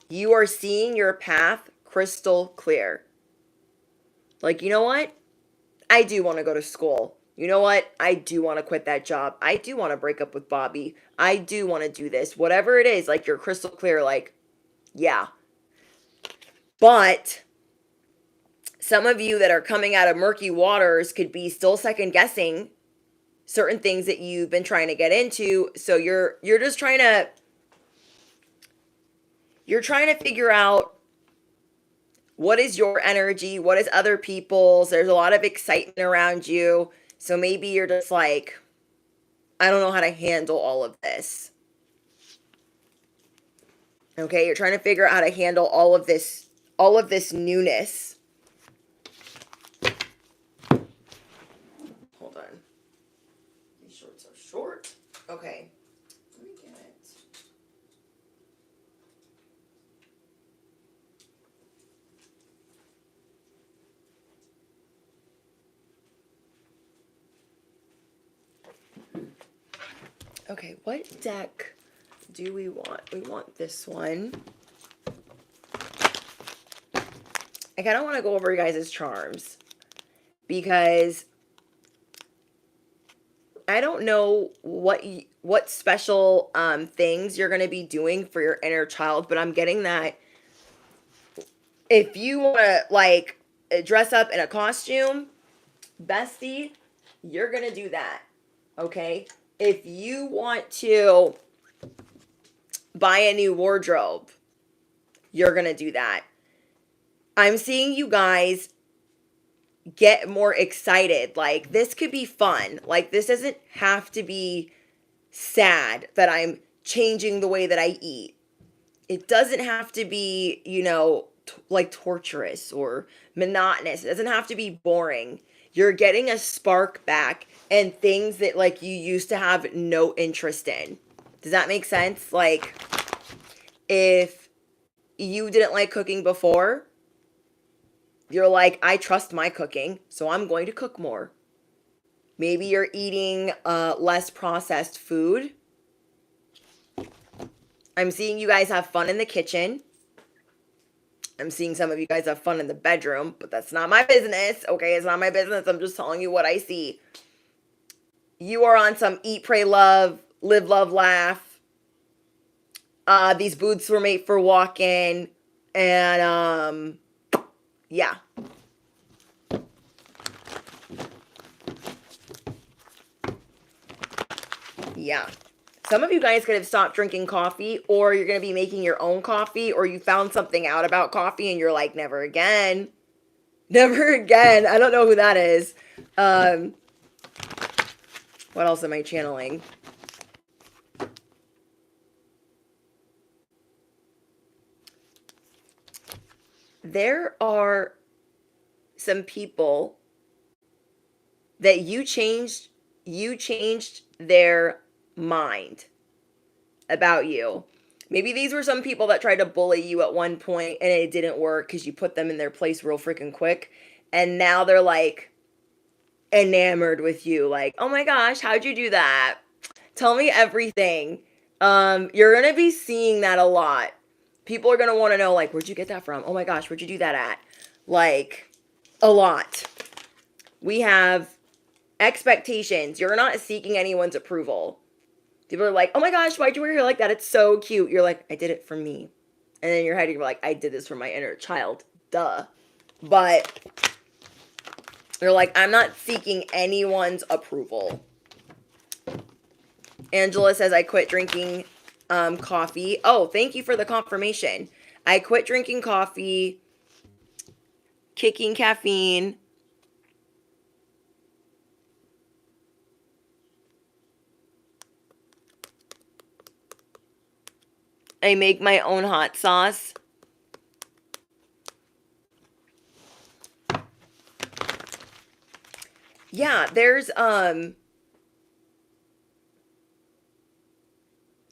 You are seeing your path crystal clear. Like, you know what? I do want to go to school. You know what? I do want to quit that job. I do want to break up with Bobby. I do want to do this. Whatever it is, like, you're crystal clear, like, yeah. But some of you that are coming out of murky waters could be still second guessing certain things that you've been trying to get into. So you're just trying to figure out what is your energy, what is other people's. There's a lot of excitement around you. So maybe you're just like, I don't know how to handle all of this. Okay, you're trying to figure out how to handle all of this newness. Hold on. These shorts are short. Okay. Let me get it. Okay, what deck do we want? We want this one. I kind of want to go over you guys' charms because I don't know what special things you're going to be doing for your inner child, but I'm getting that if you want to like dress up in a costume, bestie, you're going to do that. Okay? If you want to buy a new wardrobe, you're going to do that. I'm seeing you guys get more excited. Like, this could be fun. Like, this doesn't have to be sad that I'm changing the way that I eat. It doesn't have to be, like torturous or monotonous. It doesn't have to be boring. You're getting a spark back and things that like you used to have no interest in. Does that make sense? Like, if you didn't like cooking before, you're like, I trust my cooking, so I'm going to cook more. Maybe you're eating less processed food. I'm seeing you guys have fun in the kitchen. I'm seeing some of you guys have fun in the bedroom, but that's not my business, okay? It's not my business. I'm just telling you what I see. You are on some eat, pray, love, live, love, laugh. These boots were made for walking, and yeah. Yeah. Some of you guys could have stopped drinking coffee, or you're going to be making your own coffee, or you found something out about coffee and you're like, never again. Never again. I don't know who that is. What else am I channeling? There are some people that you changed their mind about you. Maybe these were some people that tried to bully you at one point and it didn't work because you put them in their place real freaking quick. And now they're like enamored with you. Like, oh my gosh, how'd you do that? Tell me everything. You're going to be seeing that a lot. People are going to want to know, like, where'd you get that from? Oh my gosh, where'd you do that at? Like, a lot. We have expectations. You're not seeking anyone's approval. People are like, oh my gosh, why'd you wear your hair like that? It's so cute. You're like, I did it for me. And then in your head, you're like, I did this for my inner child. Duh. But you're like, I'm not seeking anyone's approval. Angela says, I quit drinking coffee. Oh, thank you for the confirmation. I quit drinking coffee, kicking caffeine. I make my own hot sauce. Yeah, there's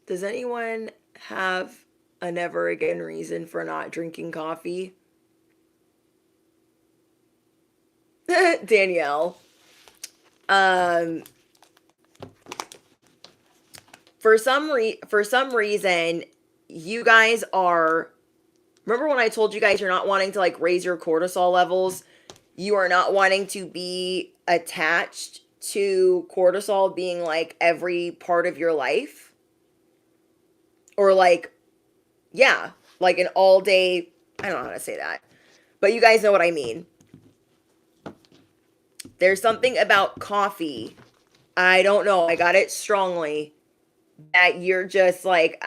does anyone have a never again reason for not drinking coffee? Danielle. For some reason, you guys are, remember when I told you guys you're not wanting to like raise your cortisol levels? You are not wanting to be attached to cortisol being like every part of your life. Or like, yeah, like an all day, I don't know how to say that, but you guys know what I mean. There's something about coffee. I don't know. I got it strongly that you're just like,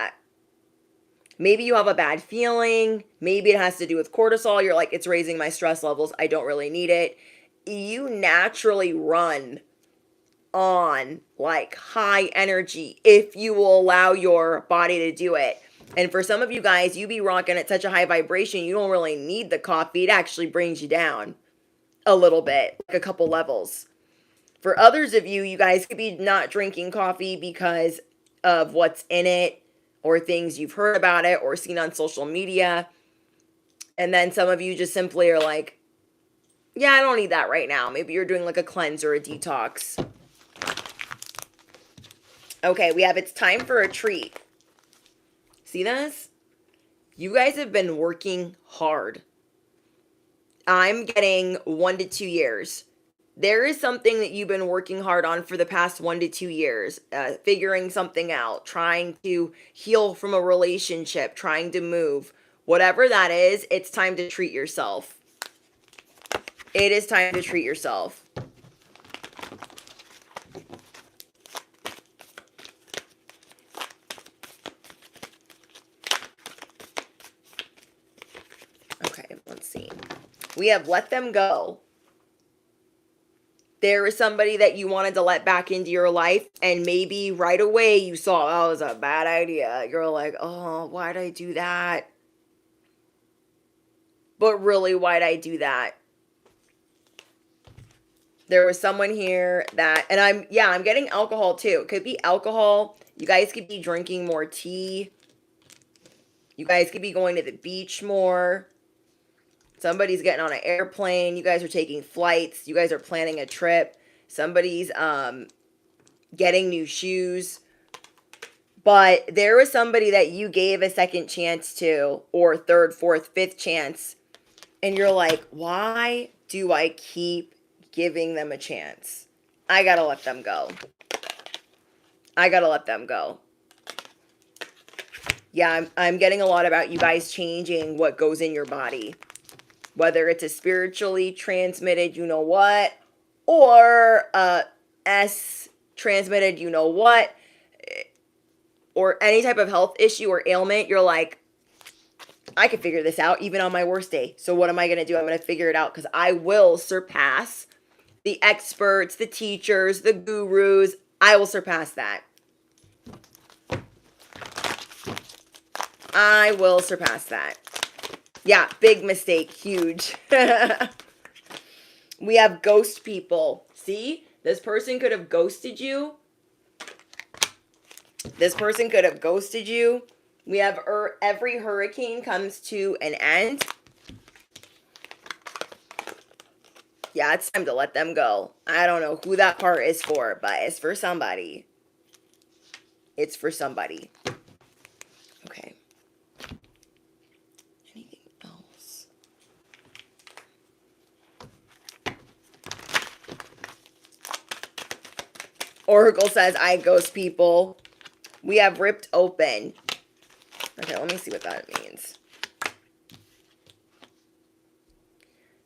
maybe you have a bad feeling. Maybe it has to do with cortisol. You're like, it's raising my stress levels. I don't really need it. You naturally run on like high energy if you will allow your body to do it. And for some of you guys, you be rocking at such a high vibration, you don't really need the coffee. It actually brings you down a little bit, like a couple levels. For others of you, you guys could be not drinking coffee because of what's in it or things you've heard about it or seen on social media. And then some of you just simply are like, yeah, I don't need that right now. Maybe you're doing like a cleanse or a detox. Okay, we have it's time for a treat. See this? You guys have been working hard. I'm getting 1 to 2 years. There is something that you've been working hard on for the past 1 to 2 years, figuring something out, trying to heal from a relationship, trying to move. Whatever that is, it's time to treat yourself. It is time to treat yourself. Okay, let's see. We have let them go. There is somebody that you wanted to let back into your life, and maybe right away you saw, oh, it was a bad idea. You're like, oh, why'd I do that? But really, why'd I do that? There was someone here that, and I'm getting alcohol too. It could be alcohol. You guys could be drinking more tea. You guys could be going to the beach more. Somebody's getting on an airplane. You guys are taking flights. You guys are planning a trip. Somebody's getting new shoes. But there was somebody that you gave a second chance to, or third, fourth, fifth chance. And you're like, why do I keep giving them a chance? I gotta let them go. I gotta let them go. Yeah, I'm getting a lot about you guys changing what goes in your body. Whether it's a spiritually transmitted you know what, or S transmitted you know what, or any type of health issue or ailment, you're like, I can figure this out even on my worst day. So what am I going to do? I'm going to figure it out because I will surpass the experts, the teachers, the gurus. I will surpass that. I will surpass that. Yeah, big mistake. Huge. We have ghost people. See? This person could have ghosted you. This person could have ghosted you. We have every hurricane comes to an end. Yeah, it's time to let them go. I don't know who that part is for, but it's for somebody. It's for somebody. Okay. Anything else? Oracle says, I ghost people. We have ripped open. Okay, let me see what that means.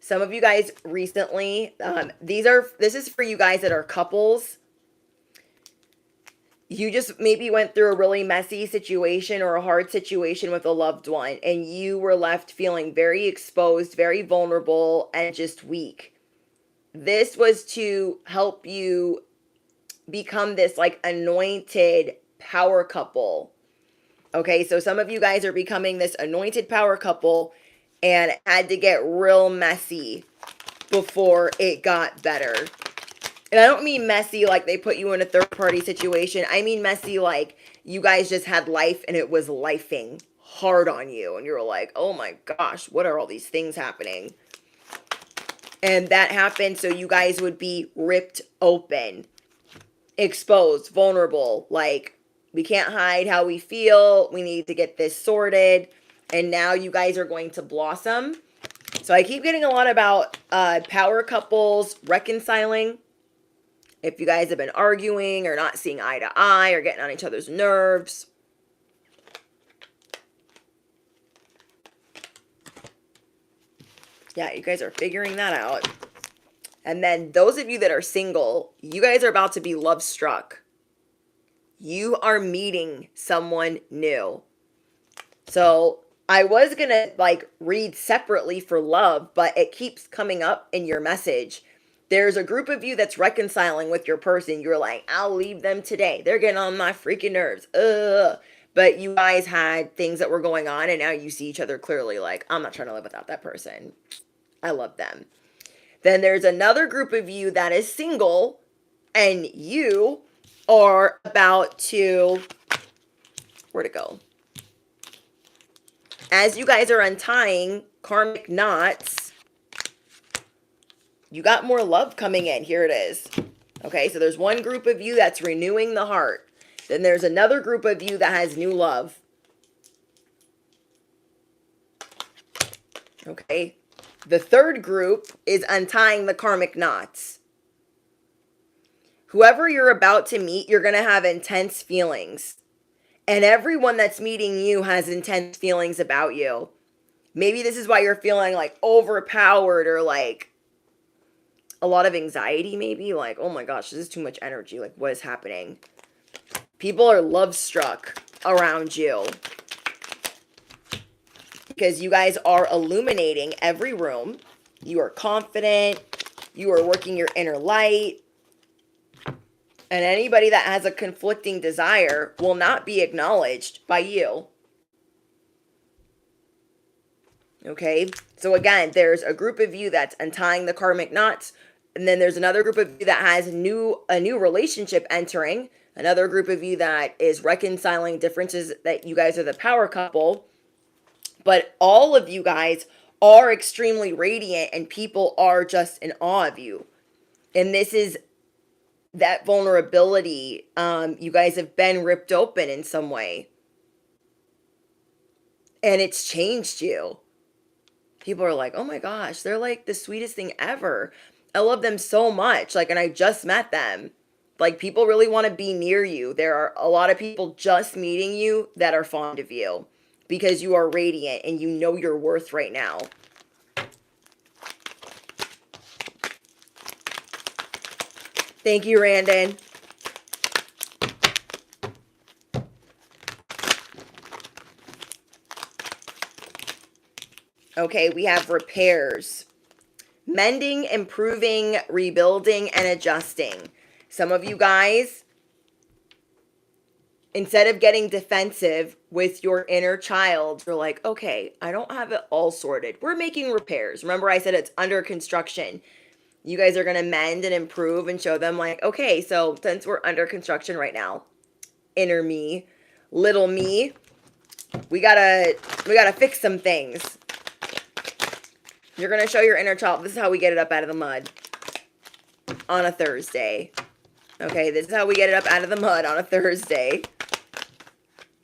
Some of you guys recently, this is for you guys that are couples. You just maybe went through a really messy situation or a hard situation with a loved one, and you were left feeling very exposed, very vulnerable, and just weak. This was to help you become this like anointed power couple. Okay, so some of you guys are becoming this anointed power couple and had to get real messy before it got better. And I don't mean messy like they put you in a third party situation. I mean messy like you guys just had life and it was lifing hard on you. And you're like, oh my gosh, what are all these things happening? And that happened so you guys would be ripped open, exposed, vulnerable, like, we can't hide how we feel. We need to get this sorted. And now you guys are going to blossom. So I keep getting a lot about power couples reconciling. If you guys have been arguing or not seeing eye to eye or getting on each other's nerves. Yeah, you guys are figuring that out. And then those of you that are single, you guys are about to be love struck. You are meeting someone new. So I was going to like read separately for love, but it keeps coming up in your message. There's a group of you that's reconciling with your person. You're like, I'll leave them today. They're getting on my freaking nerves. Ugh. But you guys had things that were going on and now you see each other clearly like, I'm not trying to live without that person. I love them. Then there's another group of you that is single and you are about to, where'd it go? As you guys are untying karmic knots, you got more love coming in. Here it is. Okay, so there's one group of you that's renewing the heart. Then there's another group of you that has new love. Okay. The third group is untying the karmic knots. Whoever you're about to meet, you're going to have intense feelings. And everyone that's meeting you has intense feelings about you. Maybe this is why you're feeling like overpowered or like a lot of anxiety, maybe. Like, oh my gosh, this is too much energy. Like, what is happening? People are love struck around you. Because you guys are illuminating every room. You are confident. You are working your inner light. And anybody that has a conflicting desire will not be acknowledged by you. Okay? So again, there's a group of you that's untying the karmic knots. And then there's another group of you that has a new relationship entering. Another group of you that is reconciling differences, that you guys are the power couple. But all of you guys are extremely radiant and people are just in awe of you. And this is that vulnerability. You guys have been ripped open in some way. And it's changed you. People are like, oh my gosh, they're like the sweetest thing ever. I love them so much. Like, and I just met them. Like, people really want to be near you. There are a lot of people just meeting you that are fond of you because you are radiant and you know your worth right now. Thank you, Randon. Okay, we have repairs. Mending, improving, rebuilding, and adjusting. Some of you guys, instead of getting defensive with your inner child, you're like, okay, I don't have it all sorted. We're making repairs. Remember I said it's under construction. You guys are going to mend and improve and show them like, okay, so since we're under construction right now, inner me, little me, we gotta fix some things. You're going to show your inner child, this is how we get it up out of the mud on a Thursday. Okay, this is how we get it up out of the mud on a Thursday.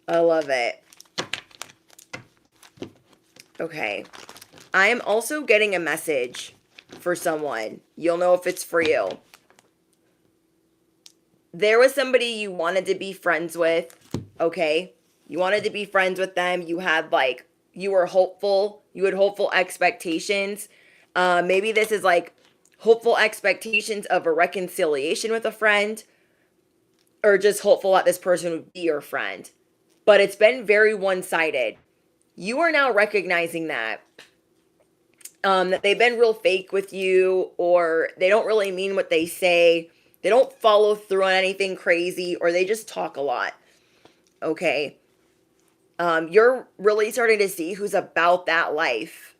I love it. Okay. I am also getting a message for someone. You'll know if it's for you. There was somebody you wanted to be friends with. Okay. You wanted to be friends with them. You had like, you were hopeful. You had hopeful expectations. Maybe this is like hopeful expectations of a reconciliation with a friend. Or just hopeful that this person would be your friend. But it's been very one-sided. You are now recognizing that. That they've been real fake with you. Or they don't really mean what they say. They don't follow through on anything crazy. Or they just talk a lot. Okay. You're really starting to see who's about that life.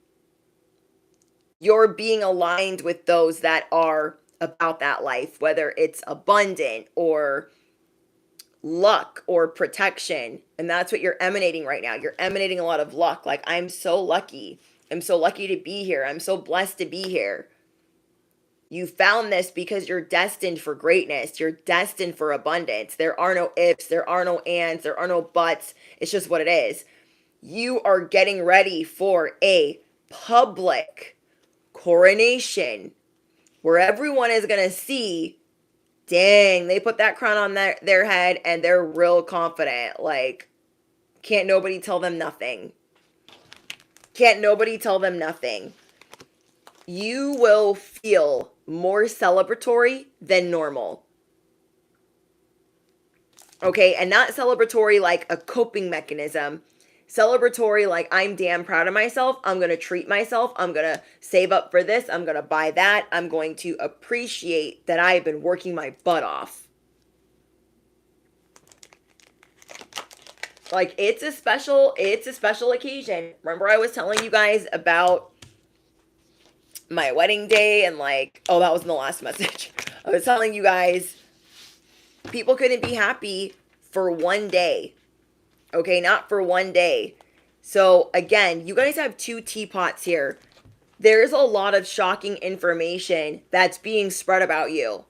You're being aligned with those that are about that life, whether it's abundant or luck or protection. And that's what you're emanating right now. You're emanating a lot of luck. Like, I'm so lucky. I'm so lucky to be here. I'm so blessed to be here. You found this because you're destined for greatness. You're destined for abundance. There are no ifs. There are no ands. There are no buts. It's just what it is. You are getting ready for a public coronation where everyone is going to see, dang, they put that crown on their head and they're real confident. Like, can't nobody tell them nothing. Can't nobody tell them nothing. You will feel more celebratory than normal. Okay, and not celebratory like a coping mechanism. Celebratory like, I'm damn proud of myself. I'm going to treat myself. I'm going to save up for this. I'm going to buy that. I'm going to appreciate that I've been working my butt off. Like, it's a special occasion. Remember I was telling you guys about my wedding day and like, oh, that was in the last message. I was telling you guys, people couldn't be happy for one day. Okay, not for one day. So again, you guys have two teapots here. There's a lot of shocking information that's being spread about you.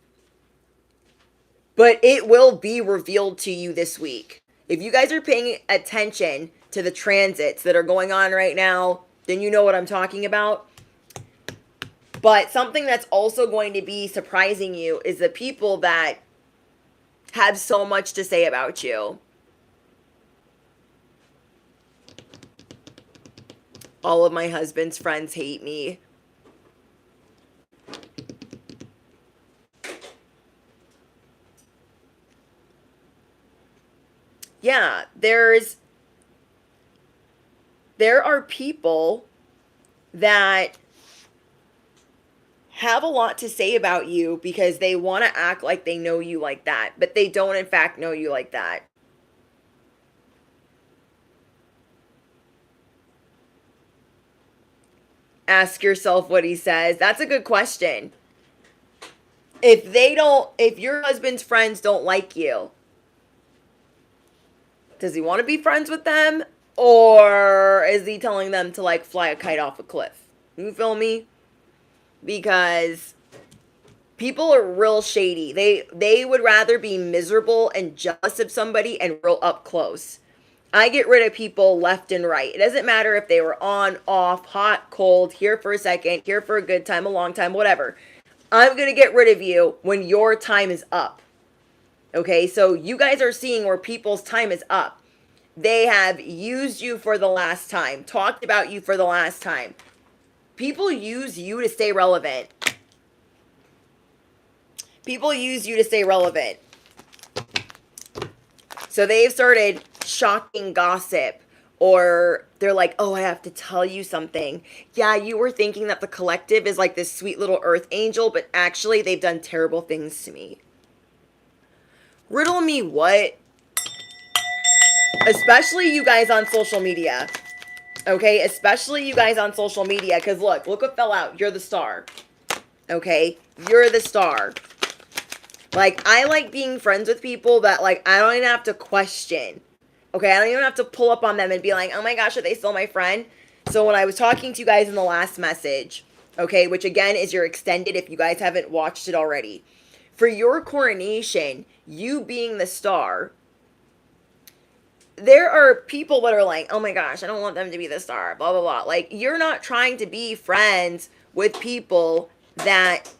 But it will be revealed to you this week. If you guys are paying attention to the transits that are going on right now, then you know what I'm talking about. But something that's also going to be surprising you is the people that have so much to say about you. All of my husband's friends hate me. Yeah, there are people that have a lot to say about you because they want to act like they know you like that, but they don't in fact know you like that. Ask yourself what he says. That's a good question. If your husband's friends don't like you, does he want to be friends with them? Or is he telling them to like fly a kite off a cliff? You feel me? Because people are real shady. They would rather be miserable and jealous of somebody and real up close. I get rid of people left and right. It doesn't matter if they were on, off, hot, cold, here for a second, here for a good time, a long time, whatever. I'm going to get rid of you when your time is up. Okay, so you guys are seeing where people's time is up. They have used you for the last time, talked about you for the last time. People use you to stay relevant. People use you to stay relevant. So they've started shocking gossip, or they're like, oh, I have to tell you something. Yeah, you were thinking that the collective is like this sweet little earth angel, but actually they've done terrible things to me. Riddle me what? Especially you guys on social media. Okay, especially you guys on social media, because look what fell out. You're the star. Okay, you're the star. Like, I like being friends with people that, like, I don't even have to question. Okay, I don't even have to pull up on them and be like, oh my gosh, are they still my friend? So when I was talking to you guys in the last message, okay, which again is your extended if you guys haven't watched it already. For your coronation, you being the star, there are people that are like, oh my gosh, I don't want them to be the star, blah, blah, blah. Like, you're not trying to be friends with people that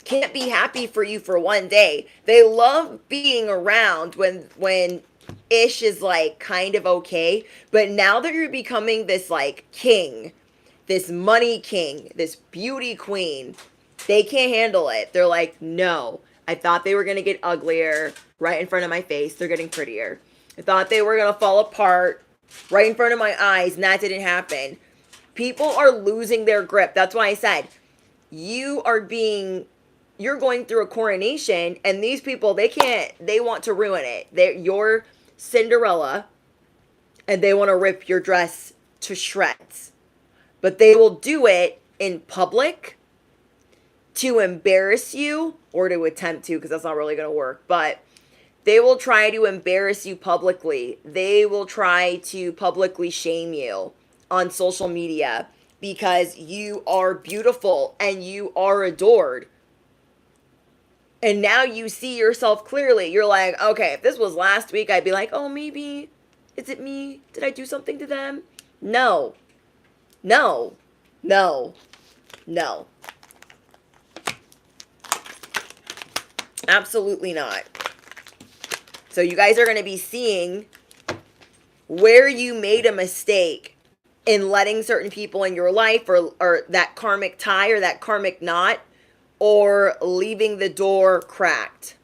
can't be happy for you for one day. They love being around when ish is like kind of okay, but now that you're becoming this like king, this money king, this beauty queen, they can't handle it. They're like, no, I thought they were gonna get uglier right in front of my face. They're getting prettier. I thought they were gonna fall apart right in front of my eyes, and that didn't happen. People are losing their grip. That's why I said you're going through a coronation, and these people, they want to ruin it. You're Cinderella, and they want to rip your dress to shreds. But they will do it in public to embarrass you, or to attempt to, because that's not really going to work. But they will try to embarrass you publicly. They will try to publicly shame you on social media because you are beautiful and you are adored. And now you see yourself clearly. You're like, okay, if this was last week, I'd be like, oh, maybe, is it me? Did I do something to them? No. No. No. No. Absolutely not. So you guys are going to be seeing where you made a mistake in letting certain people in your life, or that karmic tie or that karmic knot, or leaving the door cracked.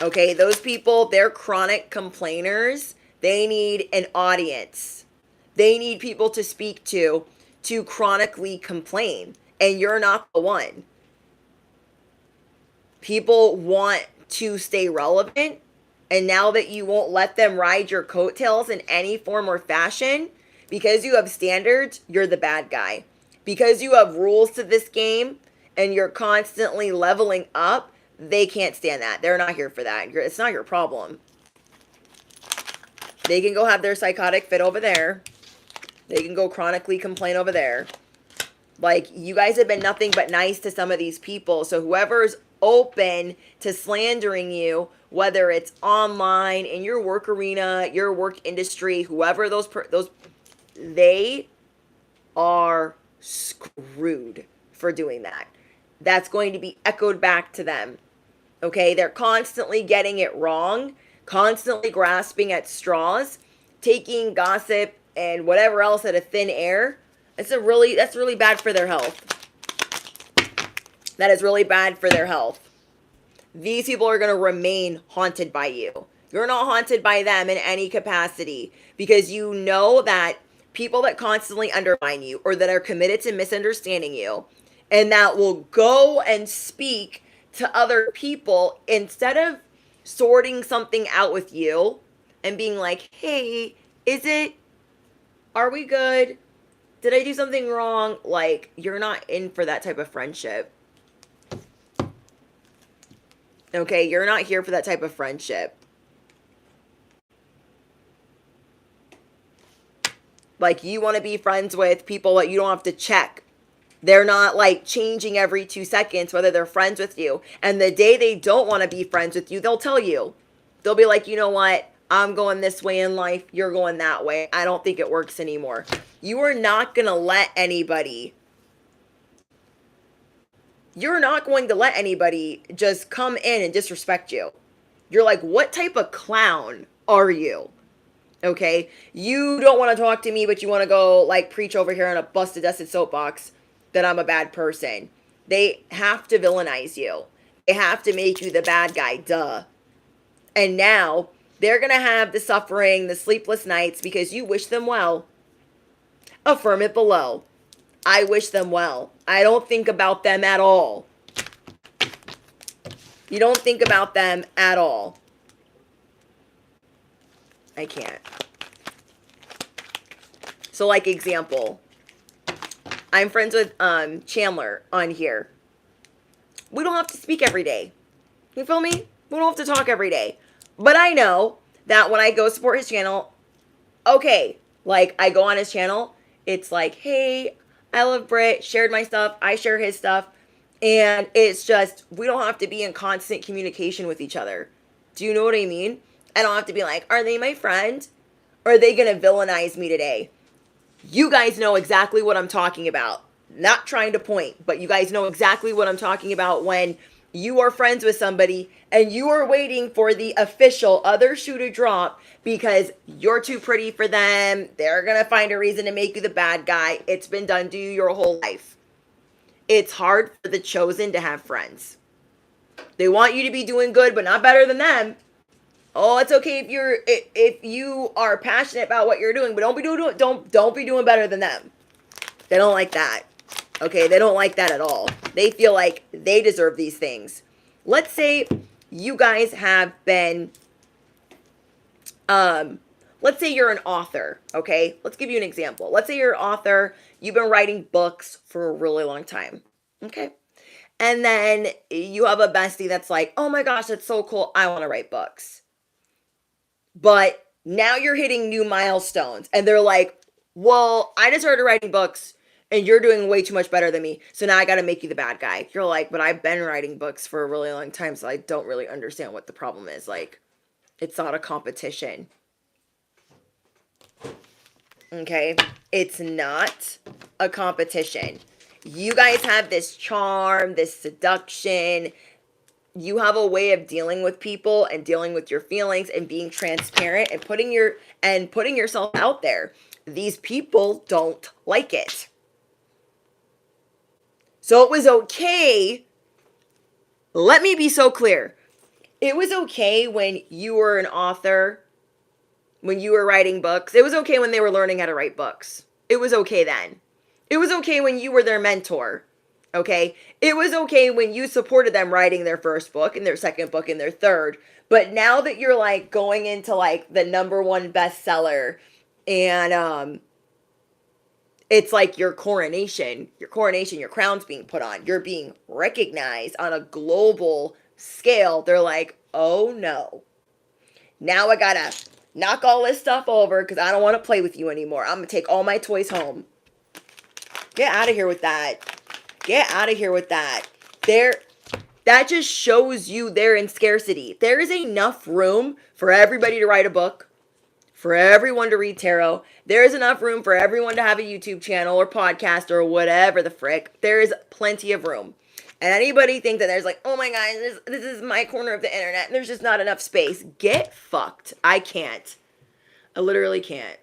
Okay, those people, they're chronic complainers. They need an audience. They need people to speak to chronically complain. And you're not the one. People want to stay relevant. And now that you won't let them ride your coattails in any form or fashion, because you have standards, you're the bad guy. Because you have rules to this game and you're constantly leveling up, they can't stand that. They're not here for that. It's not your problem. They can go have their psychotic fit over there. They can go chronically complain over there. Like, you guys have been nothing but nice to some of these people. So whoever's open to slandering you, whether it's online, in your work arena, your work industry, whoever those they are screwed for doing that. That's going to be echoed back to them. Okay, they're constantly getting it wrong, constantly grasping at straws, taking gossip and whatever else out of thin air. That's really bad for their health. That is really bad for their health. These people are going to remain haunted by you. You're not haunted by them in any capacity, because you know that people that constantly undermine you or that are committed to misunderstanding you and that will go and speak to other people instead of sorting something out with you and being like, hey, are we good? Did I do something wrong? Like, you're not in for that type of friendship. Okay, you're not here for that type of friendship. Like, you want to be friends with people that you don't have to check. They're not like changing every 2 seconds whether they're friends with you. And the day they don't want to be friends with you, they'll tell you. They'll be like, you know what? I'm going this way in life. You're going that way. I don't think it works anymore. You are not going to let anybody. You're not going to let anybody just come in and disrespect you. You're like, what type of clown are you? Okay? You don't want to talk to me, but you want to go like preach over here on a busted dusted soapbox that I'm a bad person. They have to villainize you. They have to make you the bad guy. Duh. And now they're going to have the suffering, the sleepless nights because you wish them well. Affirm it below. I wish them well. I don't think about them at all. You don't think about them at all. I can't. So, like, example, I'm friends with Chandler on here. We don't have to speak every day. You feel me? We don't have to talk every day. But I know that when I go support his channel, okay, like, I go on his channel, it's like, hey, I love Britt, shared my stuff, I share his stuff, and it's just, we don't have to be in constant communication with each other. Do you know what I mean? I don't have to be like, are they my friend? Or are they going to villainize me today? You guys know exactly what I'm talking about. Not trying to point, but you guys know exactly what I'm talking about when you are friends with somebody and you are waiting for the official other shoe to drop because you're too pretty for them. They're going to find a reason to make you the bad guy. It's been done to you your whole life. It's hard for the chosen to have friends. They want you to be doing good, but not better than them. Oh, it's okay if you are passionate about what you're doing, but don't be doing better than them. They don't like that. Okay, they don't like that at all. They feel like they deserve these things. Let's say you guys have been, let's say you're an author, okay? Let's give you an example. Let's say you're an author, you've been writing books for a really long time, okay? And then you have a bestie that's like, oh my gosh, that's so cool, I want to write books. But now you're hitting new milestones, and they're like, well, I just started writing books, and you're doing way too much better than me, so now I got to make you the bad guy. You're like, but I've been writing books for a really long time, so I don't really understand what the problem is. Like, it's not a competition. Okay? It's not a competition. You guys have this charm, this seduction. You have a way of dealing with people and dealing with your feelings and being transparent and putting yourself out there. These people don't like it. So it was okay. Let me be so clear. It was okay when you were an author, when you were writing books. It was okay when they were learning how to write books. It was okay then. It was okay when you were their mentor. Okay? It was okay when you supported them writing their first book and their second book and their third. But now that you're like going into like the #1 bestseller and it's like your coronation, your crown's being put on. You're being recognized on a global scale. They're like, oh no. Now I gotta knock all this stuff over because I don't want to play with you anymore. I'm gonna take all my toys home. Get out of here with that. Get out of here with that. That just shows you they're in scarcity. There is enough room for everybody to write a book, for everyone to read tarot. There is enough room for everyone to have a YouTube channel or podcast or whatever the frick. There is plenty of room. And anybody think that there's like, oh my God, this is my corner of the internet. There's just not enough space. Get fucked. I can't. I literally can't.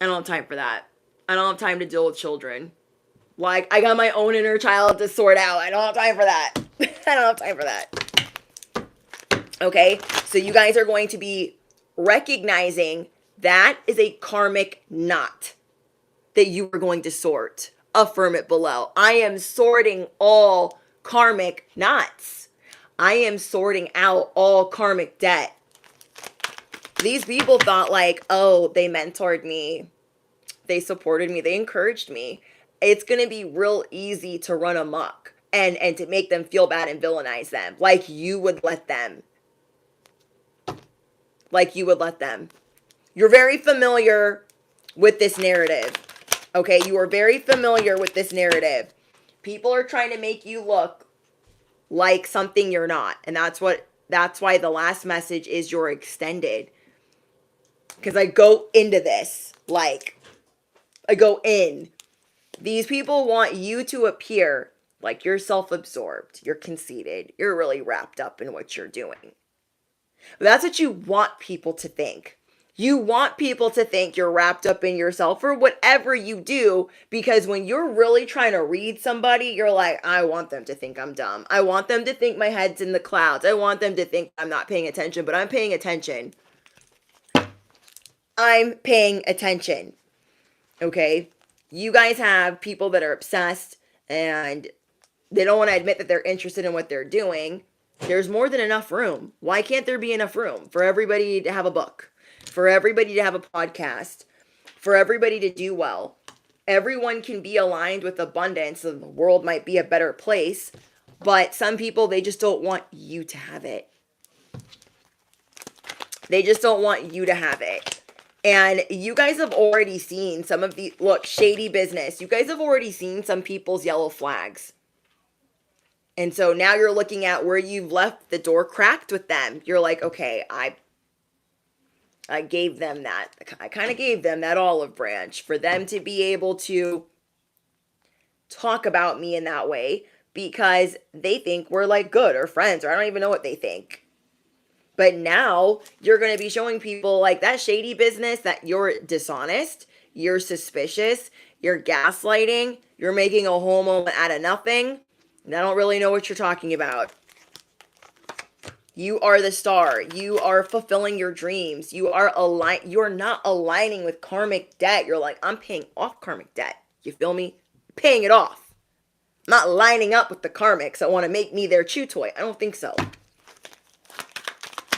I don't have time for that. I don't have time to deal with children. Like, I got my own inner child to sort out. I don't have time for that. I don't have time for that. Okay? So you guys are going to be recognizing that is a karmic knot that you are going to sort. Affirm it below. I am sorting all karmic knots. I am sorting out all karmic debt. These people thought like, oh, they mentored me. They supported me. They encouraged me. It's going to be real easy to run amok and to make them feel bad and villainize them like you would let them. Like you would let them. You're very familiar with this narrative. Okay, you are very familiar with this narrative. People are trying to make you look like something you're not. And that's why the last message is you're extended. Because I go into this, like, I go in. These people want you to appear like you're self-absorbed, you're conceited, you're really wrapped up in what you're doing. That's what you want people to think. You want people to think you're wrapped up in yourself or whatever you do, because when you're really trying to read somebody, you're like, I want them to think I'm dumb. I want them to think my head's in the clouds. I want them to think I'm not paying attention, but I'm paying attention. I'm paying attention. Okay? You guys have people that are obsessed and they don't want to admit that they're interested in what they're doing. There's more than enough room. Why can't there be enough room for everybody to have a book? For everybody to have a podcast, for everybody to do well. Everyone can be aligned with abundance, and the world might be a better place, but some people, they just don't want you to have it. They just don't want you to have it. And you guys have already seen some of the, look, shady business. You guys have already seen some people's yellow flags. And so now you're looking at where you've left the door cracked with them. You're like, okay, I gave them that. I kind of gave them that olive branch for them to be able to talk about me in that way because they think we're like good or friends, or I don't even know what they think. But now you're going to be showing people like that shady business that you're dishonest, you're suspicious, you're gaslighting, you're making a whole moment out of nothing, and I don't really know what you're talking about. You are the star. You are fulfilling your dreams. You're not aligning with karmic debt. You're like, I'm paying off karmic debt. You feel me? Paying it off. I'm not lining up with the karmics that want to make me their chew toy. I don't think so.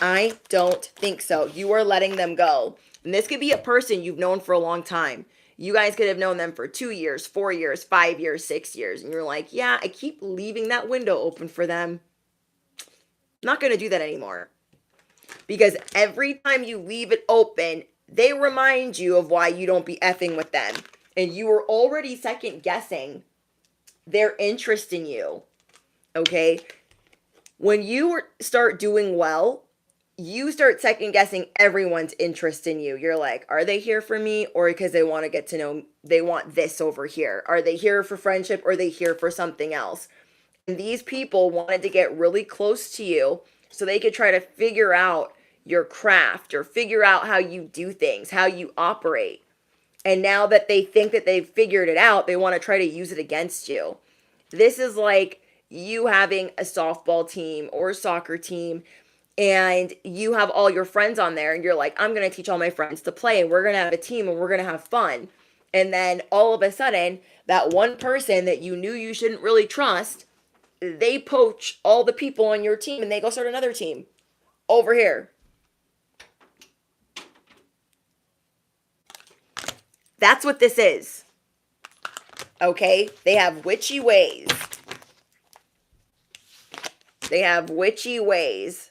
I don't think so. You are letting them go. And this could be a person you've known for a long time. You guys could have known them for 2 years, 4 years, 5 years, 6 years. And you're like, yeah, I keep leaving that window open for them. I'm not going to do that anymore. Because every time you leave it open, they remind you of why you don't be effing with them. And you are already second guessing their interest in you. Okay? When you start doing well, you start second guessing everyone's interest in you. You're like, are they here for me or because they want to get to know, they want this over here? Are they here for friendship or are they here for something else? And these people wanted to get really close to you so they could try to figure out your craft or figure out how you do things, how you operate. And now that they think that they've figured it out, they want to try to use it against you. This is like you having a softball team or a soccer team and you have all your friends on there and you're like, I'm going to teach all my friends to play and we're going to have a team and we're going to have fun. And then all of a sudden, that one person that you knew you shouldn't really trust, they poach all the people on your team and they go start another team over here. That's what this is. Okay? They have witchy ways. They have witchy ways.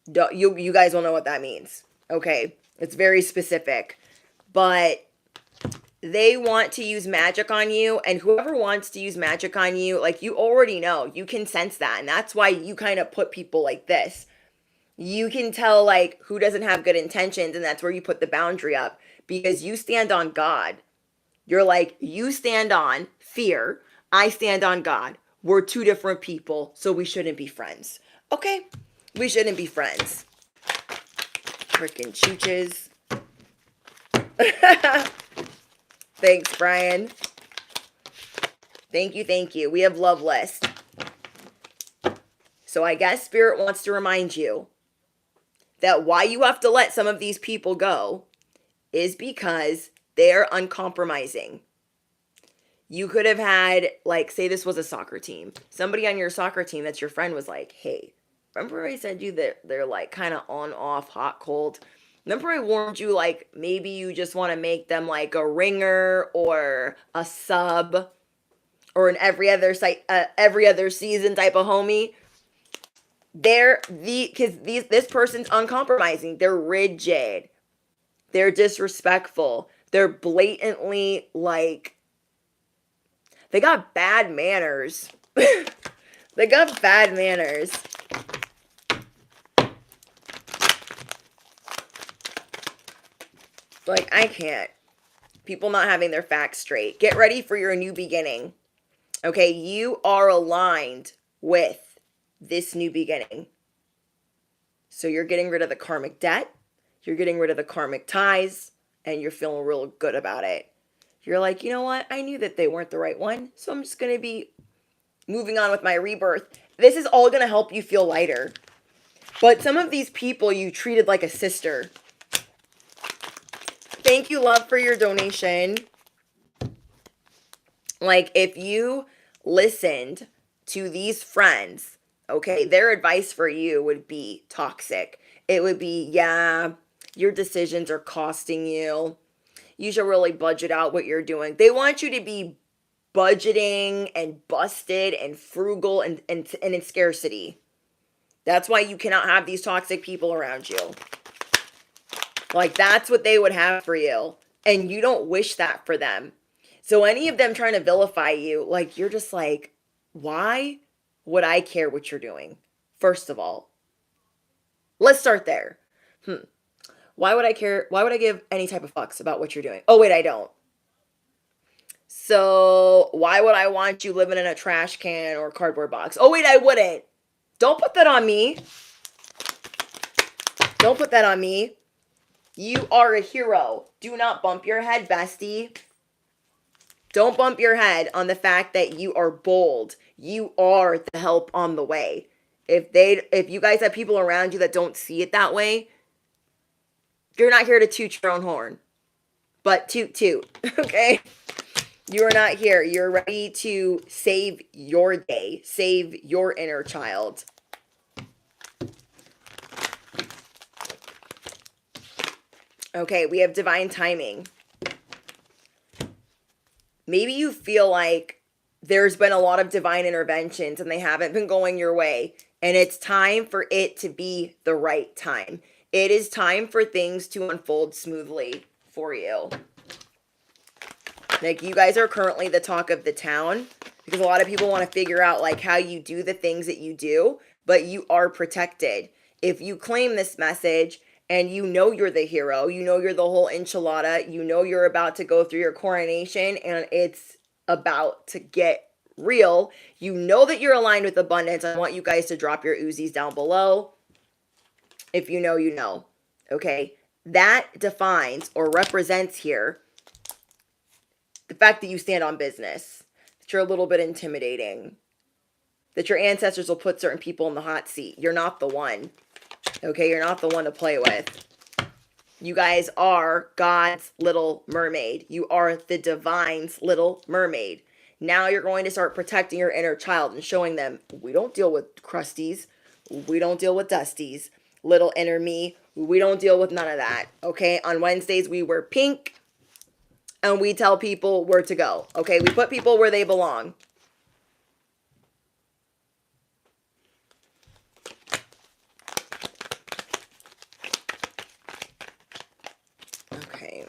You guys will know what that means. Okay? It's very specific. But they want to use magic on you, and whoever wants to use magic on you, like, you already know, you can sense that, and that's why you kind of put people like this. You can tell, like, who doesn't have good intentions, and that's where you put the boundary up, because you stand on God. You're like, you stand on fear, I stand on God. We're two different people, so we shouldn't be friends. Okay, we shouldn't be friends. Freaking chooches. Thanks, Brian. Thank you, thank you. We have love list. So I guess Spirit wants to remind you that why you have to let some of these people go is because they're uncompromising. You could have had, like, say this was a soccer team. Somebody on your soccer team that's your friend was like, hey, remember I said you that they're like kind of on, off, hot, cold? Remember I warned you, like, maybe you just want to make them like a ringer or a sub or an every other season type of homie. Because this person's uncompromising. They're rigid. They're disrespectful. They're blatantly like, they got bad manners. They got bad manners. Like, I can't. People not having their facts straight. Get ready for your new beginning. Okay, you are aligned with this new beginning. So you're getting rid of the karmic debt. You're getting rid of the karmic ties. And you're feeling real good about it. You're like, you know what? I knew that they weren't the right one. So I'm just going to be moving on with my rebirth. This is all going to help you feel lighter. But some of these people you treated like a sister. Thank you, love, for your donation. Like, if you listened to these friends, okay, their advice for you would be toxic. It would be, yeah, your decisions are costing you. You should really budget out what you're doing. They want you to be budgeting and busted and frugal and in scarcity. That's why you cannot have these toxic people around you. Like, that's what they would have for you. And you don't wish that for them. So any of them trying to vilify you, like, you're just like, why would I care what you're doing? First of all, let's start there. Why would I care? Why would I give any type of fucks about what you're doing? Oh, wait, I don't. So why would I want you living in a trash can or cardboard box? Oh, wait, I wouldn't. Don't put that on me. Don't put that on me. You are a hero. Do not bump your head, bestie. Don't bump your head on the fact that you are bold. You are the help on the way. If you guys have people around you that don't see it that way, you're not here to toot your own horn. But toot toot, okay? You are not here. You're ready to save your day. Save your inner child. Okay, we have divine timing. Maybe you feel like there's been a lot of divine interventions and they haven't been going your way. And it's time for it to be the right time. It is time for things to unfold smoothly for you. Like, you guys are currently the talk of the town because a lot of people want to figure out, like, how you do the things that you do, but you are protected. If you claim this message and you know you're the hero, you know you're the whole enchilada, you know you're about to go through your coronation and it's about to get real, you know that you're aligned with abundance. I want you guys to drop your Uzis down below. If you know, you know. Okay? That defines or represents here the fact that you stand on business, that you're a little bit intimidating, that your ancestors will put certain people in the hot seat. You're not the one. Okay? You're not the one to play with. You guys are God's little mermaid. You are the divine's little mermaid. Now you're going to start protecting your inner child and showing them, we don't deal with crusties. We don't deal with dusties. Little inner me, we don't deal with none of that. Okay? On Wednesdays, we wear pink. And we tell people where to go. Okay? We put people where they belong. Okay.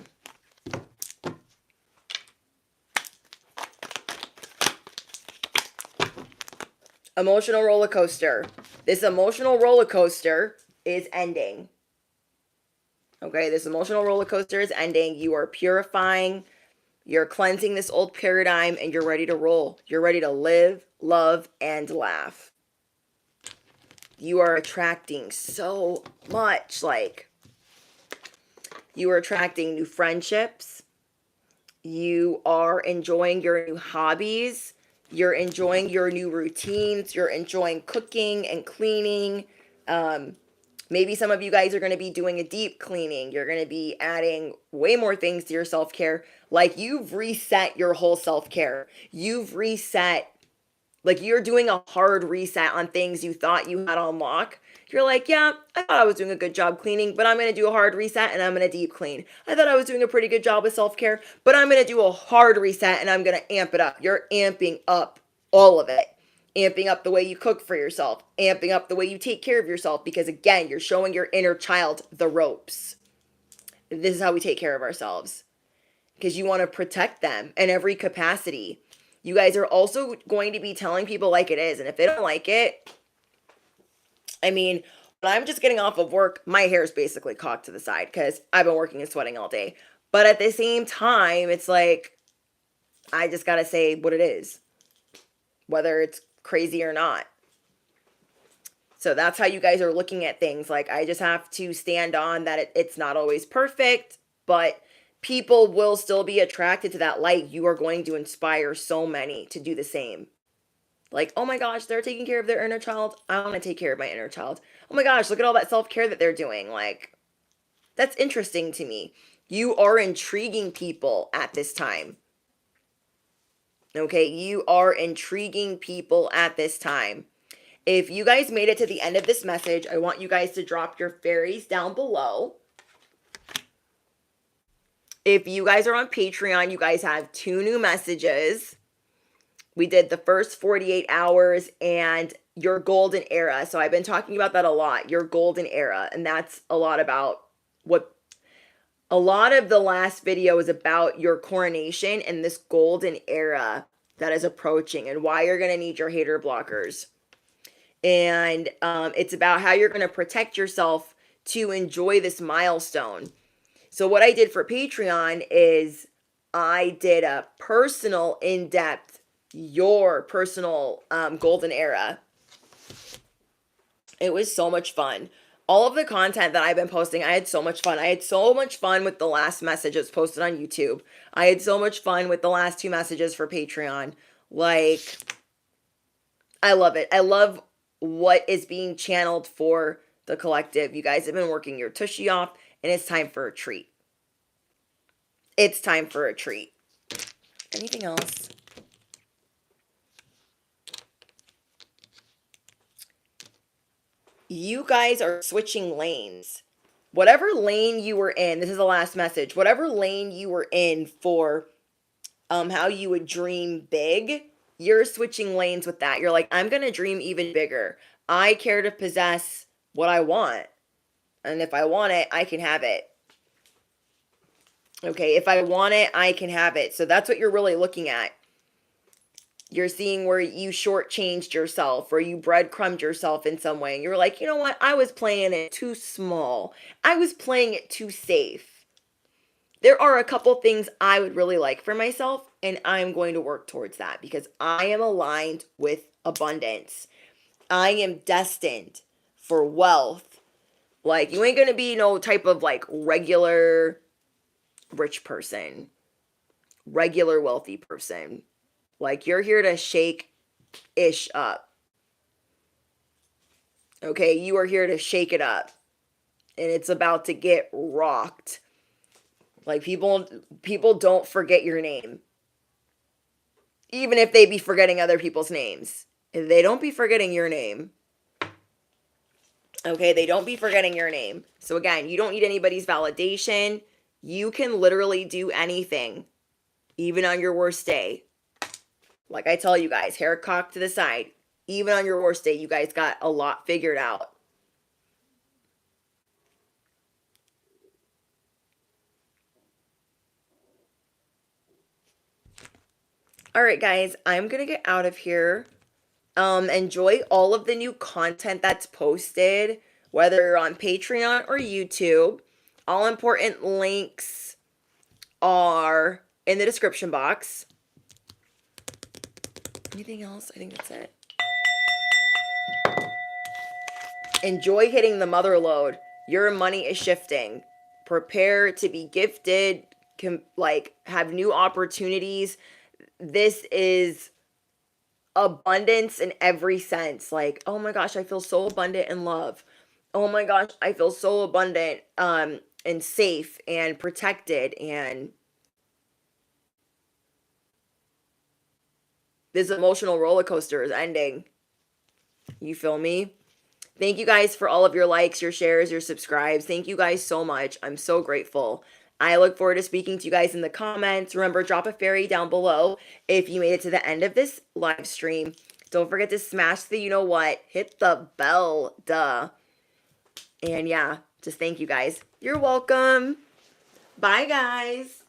Emotional roller coaster. This emotional roller coaster is ending. Okay, this emotional roller coaster is ending. You are purifying, you're cleansing this old paradigm, and you're ready to roll. You're ready to live, love, and laugh. You are attracting so much. Like, you are attracting new friendships. You are enjoying your new hobbies. You're enjoying your new routines. You're enjoying cooking and cleaning. Maybe some of you guys are going to be doing a deep cleaning. You're going to be adding way more things to your self-care. Like, you've reset your whole self-care. You've reset, like, you're doing a hard reset on things you thought you had on lock. You're like, yeah, I thought I was doing a good job cleaning, but I'm going to do a hard reset and I'm going to deep clean. I thought I was doing a pretty good job with self-care, but I'm going to do a hard reset and I'm going to amp it up. You're amping up all of it. Amping up the way you cook for yourself, amping up the way you take care of yourself, because again, you're showing your inner child the ropes. This is how we take care of ourselves, because you want to protect them in every capacity. You guys are also going to be telling people like it is, and if they don't like it, I mean, when I'm just getting off of work, my hair is basically cocked to the side because I've been working and sweating all day. But at the same time, it's like, I just got to say what it is, whether it's crazy or not. So that's how you guys are looking at things. Like, I just have to stand on that it's not always perfect, but people will still be attracted to that light. You are going to inspire so many to do the same. Like, oh my gosh, they're taking care of their inner child. I want to take care of my inner child. Oh my gosh, look at all that self-care that they're doing. Like, that's interesting to me. You are intriguing people at this time. Okay, you are intriguing people at this time. If you guys made it to the end of this message, I want you guys to drop your fairies down below. If you guys are on Patreon, you guys have 2 new messages. We did the first 48 hours and your golden era. So I've been talking about that a lot, your golden era. And that's a lot about what a lot of the last video is about, your coronation and this golden era that is approaching and why you're going to need your hater blockers. And it's about how you're going to protect yourself to enjoy this milestone. So what I did for Patreon is I did a personal, in-depth, your personal golden era. It was so much fun. All of the content that I've been posting, I had so much fun. I had so much fun with the last message that's posted on YouTube. I had so much fun with the last 2 messages for Patreon. Like, I love it. I love what is being channeled for the collective. You guys have been working your tushy off, and it's time for a treat. It's time for a treat. Anything else? You guys are switching lanes. Whatever lane you were in, this is the last message. Whatever lane you were in for how you would dream big, you're switching lanes with that. You're like, I'm going to dream even bigger. I care to possess what I want. And if I want it, I can have it. Okay, if I want it, I can have it. So that's what you're really looking at. You're seeing where you shortchanged yourself or you breadcrumbed yourself in some way. And you're like, you know what? I was playing it too small. I was playing it too safe. There are a couple things I would really like for myself, and I'm going to work towards that because I am aligned with abundance. I am destined for wealth. Like, you ain't going to be no type of like regular rich person, regular wealthy person. Like, you're here to shake ish up. Okay, you are here to shake it up. And it's about to get rocked. Like, people don't forget your name. Even if they be forgetting other people's names. They don't be forgetting your name. Okay, they don't be forgetting your name. So again, you don't need anybody's validation. You can literally do anything, even on your worst day. Like I tell you guys, hair cocked to the side. Even on your worst day, you guys got a lot figured out. All right, guys, I'm going to get out of here. Enjoy all of the new content that's posted, whether you're on Patreon or YouTube. All important links are in the description box. Anything else? I think that's it. Enjoy hitting the mother load. Your money is shifting. Prepare to be gifted, have new opportunities. This is abundance in every sense. Like, oh my gosh, I feel so abundant in love. Oh my gosh, I feel so abundant and safe and protected, and this emotional roller coaster is ending. You feel me? Thank you guys for all of your likes, your shares, your subscribes. Thank you guys so much. I'm so grateful. I look forward to speaking to you guys in the comments. Remember, drop a fairy down below if you made it to the end of this live stream. Don't forget to smash the you know what. Hit the bell, duh. And yeah, just thank you guys. You're welcome. Bye, guys.